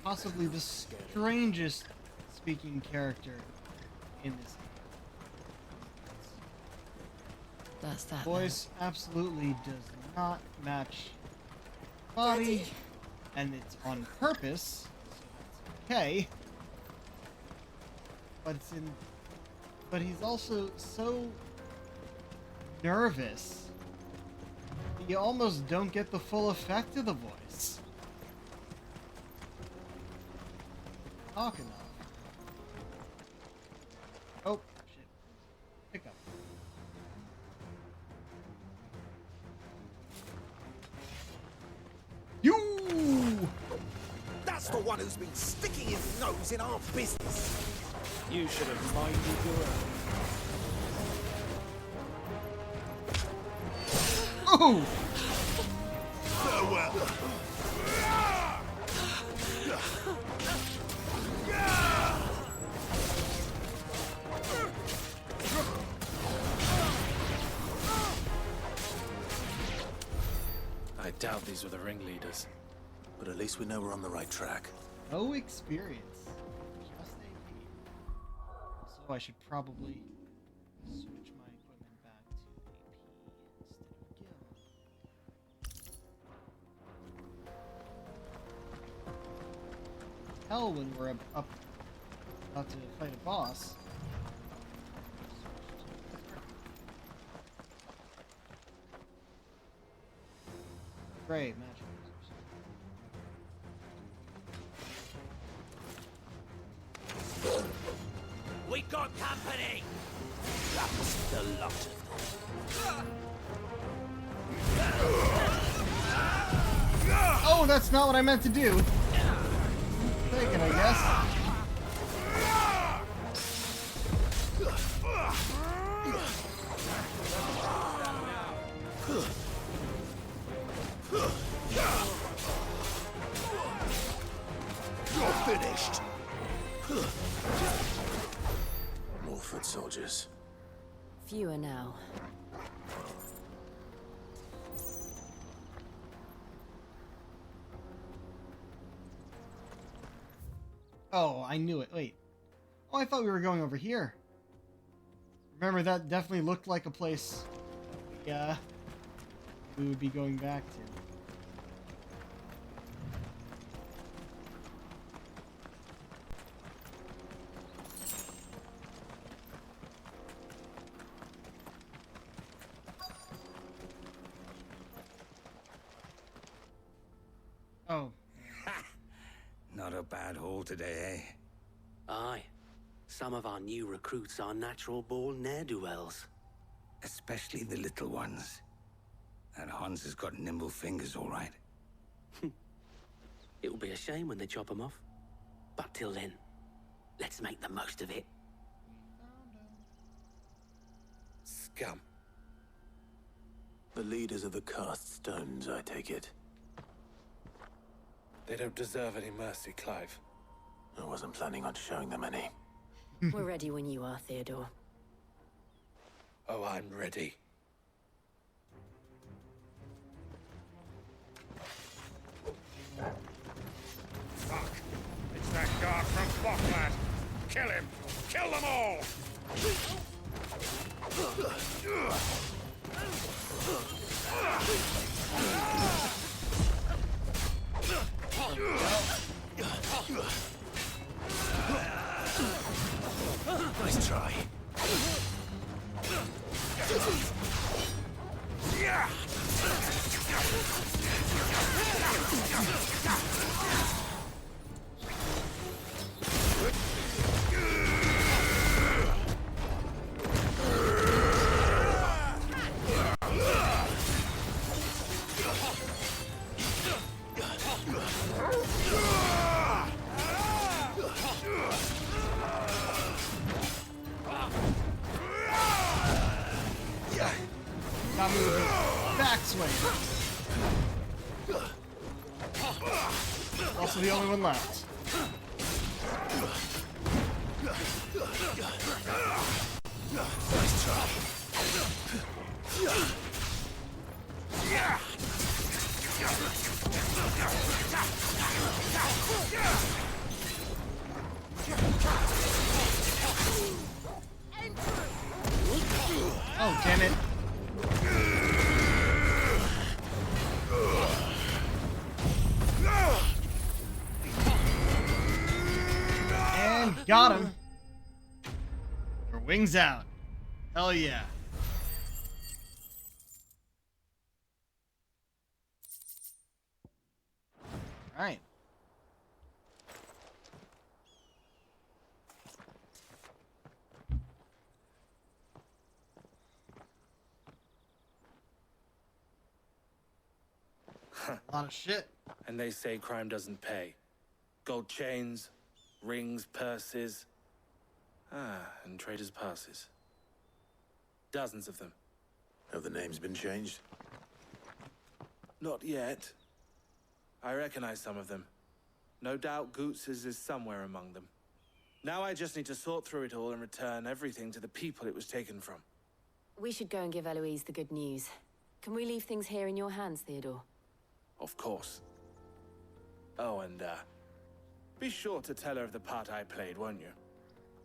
Possibly the strangest speaking character in this game. That's that. Voice absolutely does not match body, and it's on purpose, so that's okay. But he's also so nervous. You almost don't get the full effect of the voice. Talk enough. Oh, shit. Pick up. You! That's the one who's been sticking his nose in our business. You should have minded your Oh! own. Farewell. I doubt these were the ringleaders. But at least we know we're on the right track. No experience. Just AP. So I should probably switch my equipment back to AP instead of Gil. Hell, when we're about to fight a boss. Great, magic. We got company! That's the lot of them. Oh, that's not what I meant to do. Take it, I guess. You're finished. More foot soldiers. Fewer now. Oh, I knew it. Wait. Oh, I thought we were going over here. Remember, that definitely looked like a place we would be going back to. Oh. Not a bad haul today, eh? Aye. Some of our new recruits are natural-born ne'er-do-wells. Especially the little ones. That Hans has got nimble fingers, all right. It will be a shame when they chop them off. But till then, let's make the most of it. Scum. The leaders of the cast stones, I take it. They don't deserve any mercy, Clive. I wasn't planning on showing them any. We're ready when you are, Theodore. Oh, I'm ready. Fuck! It's that guard from Bocklad! Kill him! Kill them all! Nice try. Not moving. Backswing. Also the only one left. Nice try. Oh, damn it. got him. Her wings out. Hell yeah. All right. A lot of shit. And they say crime doesn't pay. Gold chains, rings, purses. And traders' passes. Dozens of them. Have the names been changed? Not yet. I recognize some of them. No doubt Goots's is somewhere among them. Now I just need to sort through it all and return everything to the people it was taken from. We should go and give Eloise the good news. Can we leave things here in your hands, Theodore? Of course. Oh, and, be sure to tell her of the part I played, won't you?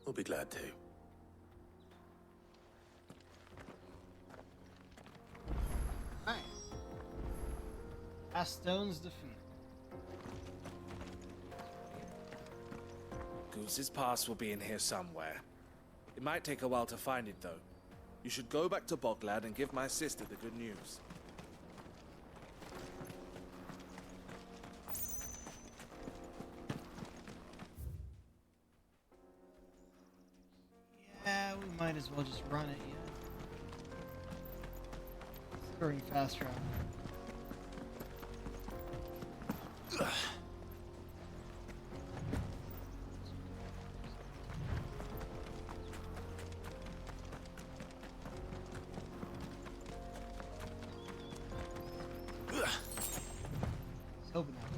We'll be glad to. Alright. Cast stones defeated. Goose's pass will be in here somewhere. It might take a while to find it, though. You should go back to Boglad and give my sister the good news. Yeah, we might as well just run it, yeah. Considering fast travel. Hoping that.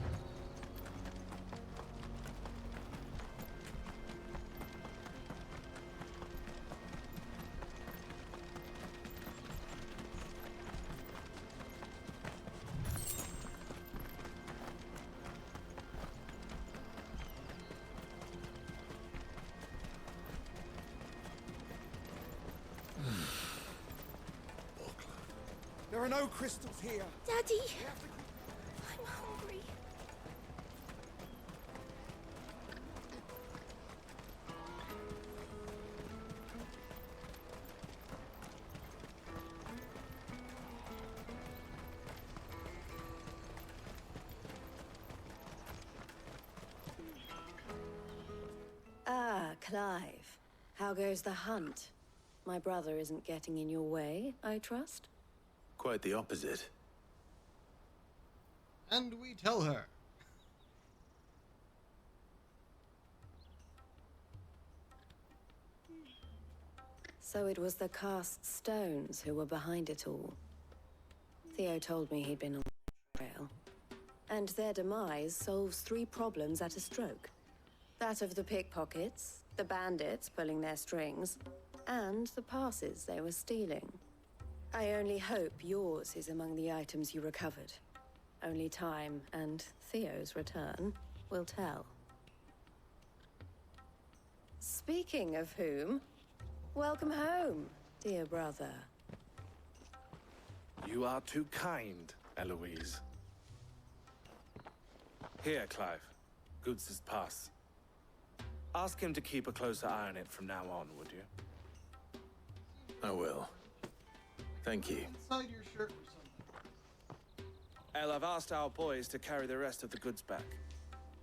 There are no crystals here. Daddy, I'm hungry. Ah, Clive. How goes the hunt? My brother isn't getting in your way, I trust? Quite the opposite. And we tell her. So it was the cast stones who were behind it all. Theo told me he'd been on the trail. And their demise solves 3 problems at a stroke. That of the pickpockets, the bandits pulling their strings, and the passes they were stealing. I only hope yours is among the items you recovered. Only time and Theo's return will tell. Speaking of whom, welcome home, dear brother. You are too kind, Eloise. Here, Clive. Goods's pass. Ask him to keep a closer eye on it from now on, would you? I will. Thank you. Inside your shirt or something. El, I've asked our boys to carry the rest of the goods back.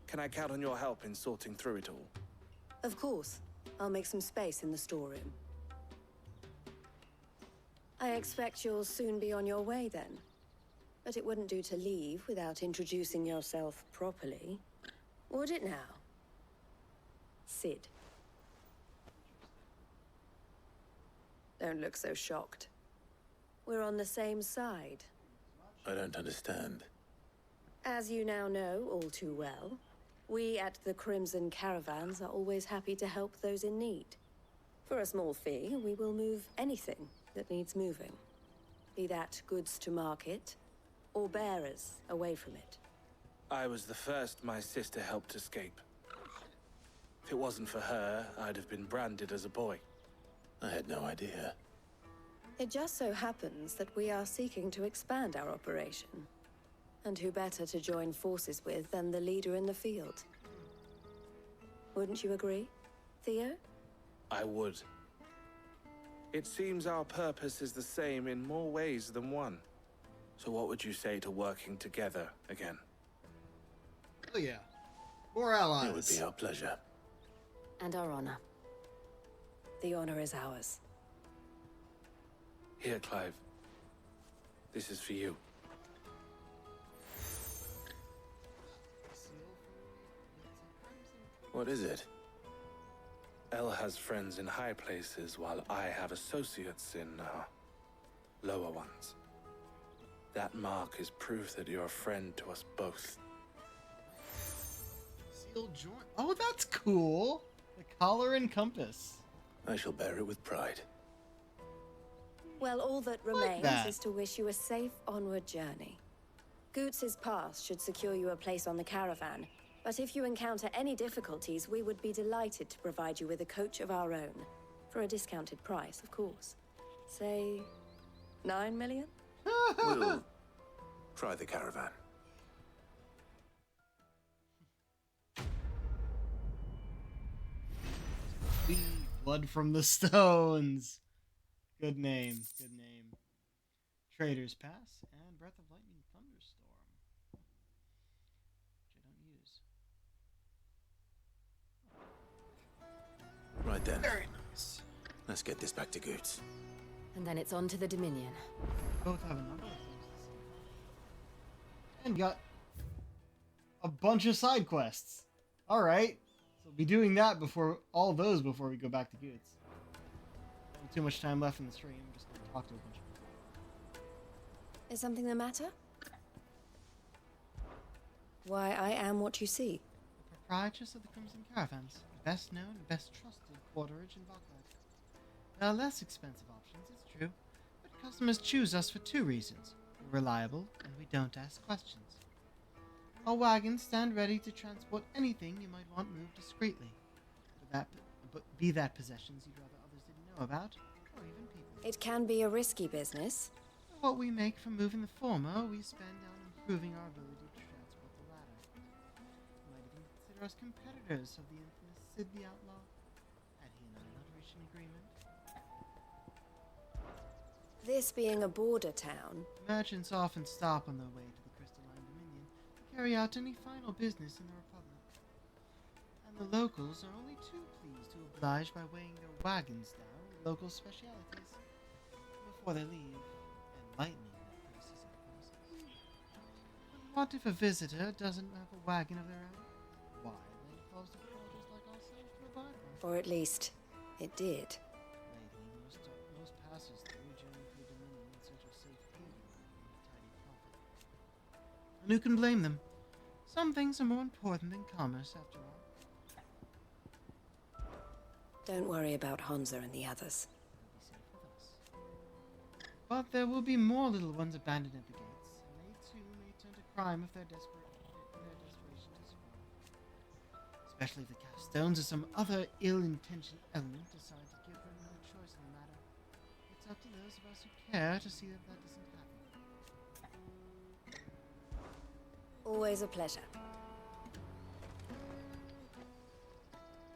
Can I count on your help in sorting through it all? Of course. I'll make some space in the storeroom. I expect you'll soon be on your way then. But it wouldn't do to leave without introducing yourself properly. Would it now? Sid. Don't look so shocked. We're on the same side. I don't understand. As you now know all too well, we at the Crimson Caravans are always happy to help those in need. For a small fee, we will move anything that needs moving. Be that goods to market, or bearers away from it. I was the first my sister helped escape. If it wasn't for her, I'd have been branded as a boy. I had no idea. It just so happens that we are seeking to expand our operation. And who better to join forces with than the leader in the field? Wouldn't you agree? Theo? I would. It seems our purpose is the same in more ways than one. So what would you say to working together again? Oh yeah. More allies. It would be our pleasure. And our honor. The honor is ours. Here, Clive. This is for you. What is it? Elle has friends in high places, while I have associates in, lower ones. That mark is proof that you're a friend to us both. Seal joint. Oh, that's cool. The collar and compass. I shall bear it with pride. Well, all that Like remains that. is to wish you a safe onward journey. Goots's pass should secure you a place on the caravan, but if you encounter any difficulties, we would be delighted to provide you with a coach of our own. For a discounted price, of course. Say, 9 million? We'll try the caravan. Blood from the Stones. Good name. Good name. Trader's Pass and Breath of Lightning Thunderstorm. Which I don't use. Right then. Very nice. Let's get this back to Goots. And then it's on to the Dominion. Both have a number of things to say. And got a bunch of side quests. Alright. So we'll be doing that before all those before we go back to Goots. Not too much time left in the stream. I'm just gonna talk to a bunch of people. Is something the matter? Why, I am what you see. The proprietors of the Crimson Caravans, the best known and best trusted quarterage in Bakad. There are less expensive options, it's true, but customers choose us for two reasons. We're reliable, and we don't ask questions. Our wagons stand ready to transport anything you might want moved discreetly. Be that possessions you'd rather others didn't know about, or even people. It can be a risky business. What we make from moving the former, we spend on improving our ability to transport the latter. You might even consider us competitors of the infamous Sid the Outlaw. Had he and I not reached an agreement? This being a border town, Merchants often stop on their way to the Crystalline Dominion to carry out any final business in the Republic. And the locals are only too pleased to oblige by weighing their wagons down with local specialities before they leave, and lightening that process in the process. But what if a visitor doesn't have a wagon of their own? Why, then it falls to porters like ourselves to provide one. or at least, it did. Lately, most passers-through journey through Dominion in search of safe haven and a tidy profit. And who can blame them? Some things are more important than commerce, after all. Don't worry about Hansa and the others. They'll be safe with us. But there will be more little ones abandoned at the gates, and they too may turn to crime if their desperation to survive. Especially if the cast stones or some other ill-intentioned element decide to give them no choice in the matter. It's up to those of us who care to see that that doesn't happen. Always a pleasure.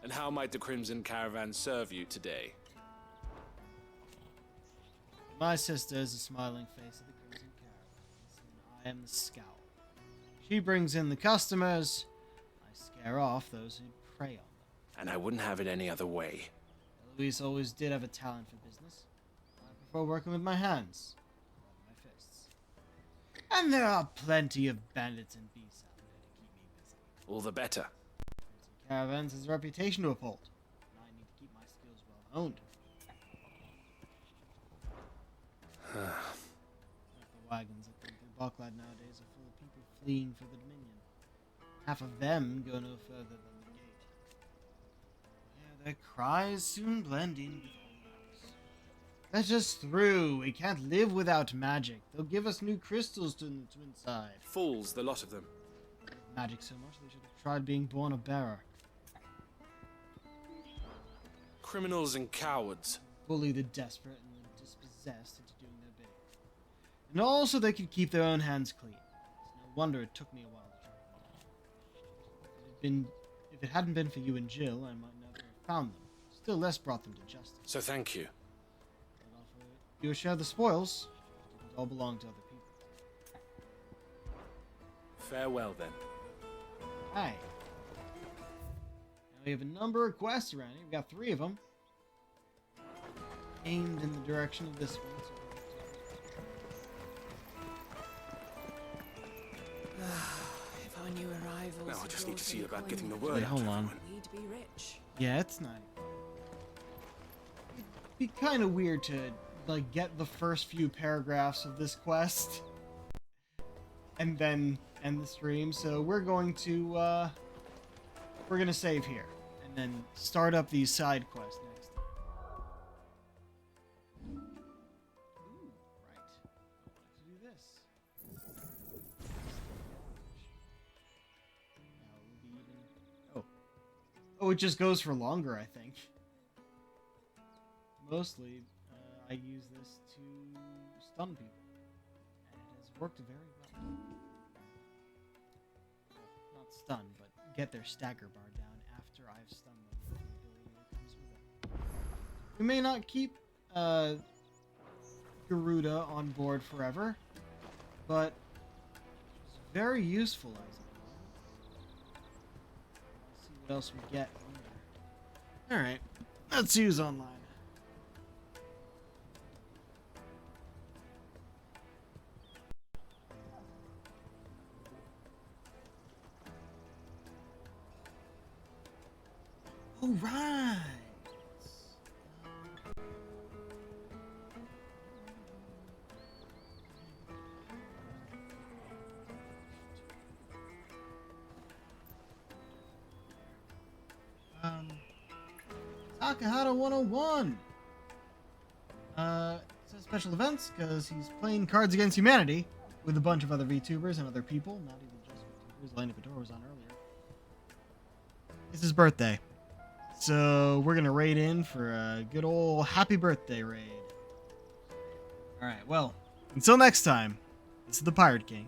And how might the Crimson Caravan serve you today? My sister is the smiling face of the Crimson Caravans, and I am the scowl. She brings in the customers, I scare off those who prey on them. And I wouldn't have it any other way. Eloise always did have a talent for business. I prefer working with my hands, rather than my fists. And there are plenty of bandits and beasts out there to keep me busy. All the better. Crimson Caravans has a reputation to uphold, and I need to keep my skills well honed. Half the wagons at the Bucklad nowadays are full of people fleeing for the Dominion. Half of them go no further than the gate. Yeah, their cries soon blend in with all ours. Let us through. We can't live without magic. They'll give us new crystals to inside. Fools, the lot of them. Magic so much they should have tried being born a bearer. Criminals and cowards. Bully the desperate and the dispossessed into doing their bidding. And also they could keep their own hands clean. It's no wonder it took me a while to track them down. If it hadn't been for you and Jill, I might never have found them. Still less brought them to justice. So thank you. You share the spoils. It all belong to other people. Farewell, then. Hi. Now we have a number of quests around here. We've got 3 of them. Aimed in the direction of this one. If I knew arrivals. Now I just need to see about getting the word Wait, out. hold on. We'd be rich. Yeah, it's not. It'd be kind of weird to like get the first few paragraphs of this quest and then end the stream. So we're going to save here and then start up these side quests next time. Ooh, right. I wanted to do this. Oh, it just goes for longer, I think. Mostly, I use this to stun people, and it has worked very well. Well, not stun, but get their stagger bar down after I've stunned them with the ability that comes with it. We may not keep Garuda on board forever, but it's very useful as it was. Let's see what else we get. Alright, let's use online. All right. Takahata 101. It says special events because he's playing Cards Against Humanity with a bunch of other VTubers and other people, not even just VTubers. Elena Couture was on earlier. It's his birthday. So we're gonna raid in for a good old happy birthday raid. Alright, well, until next time, this is the Pirate King.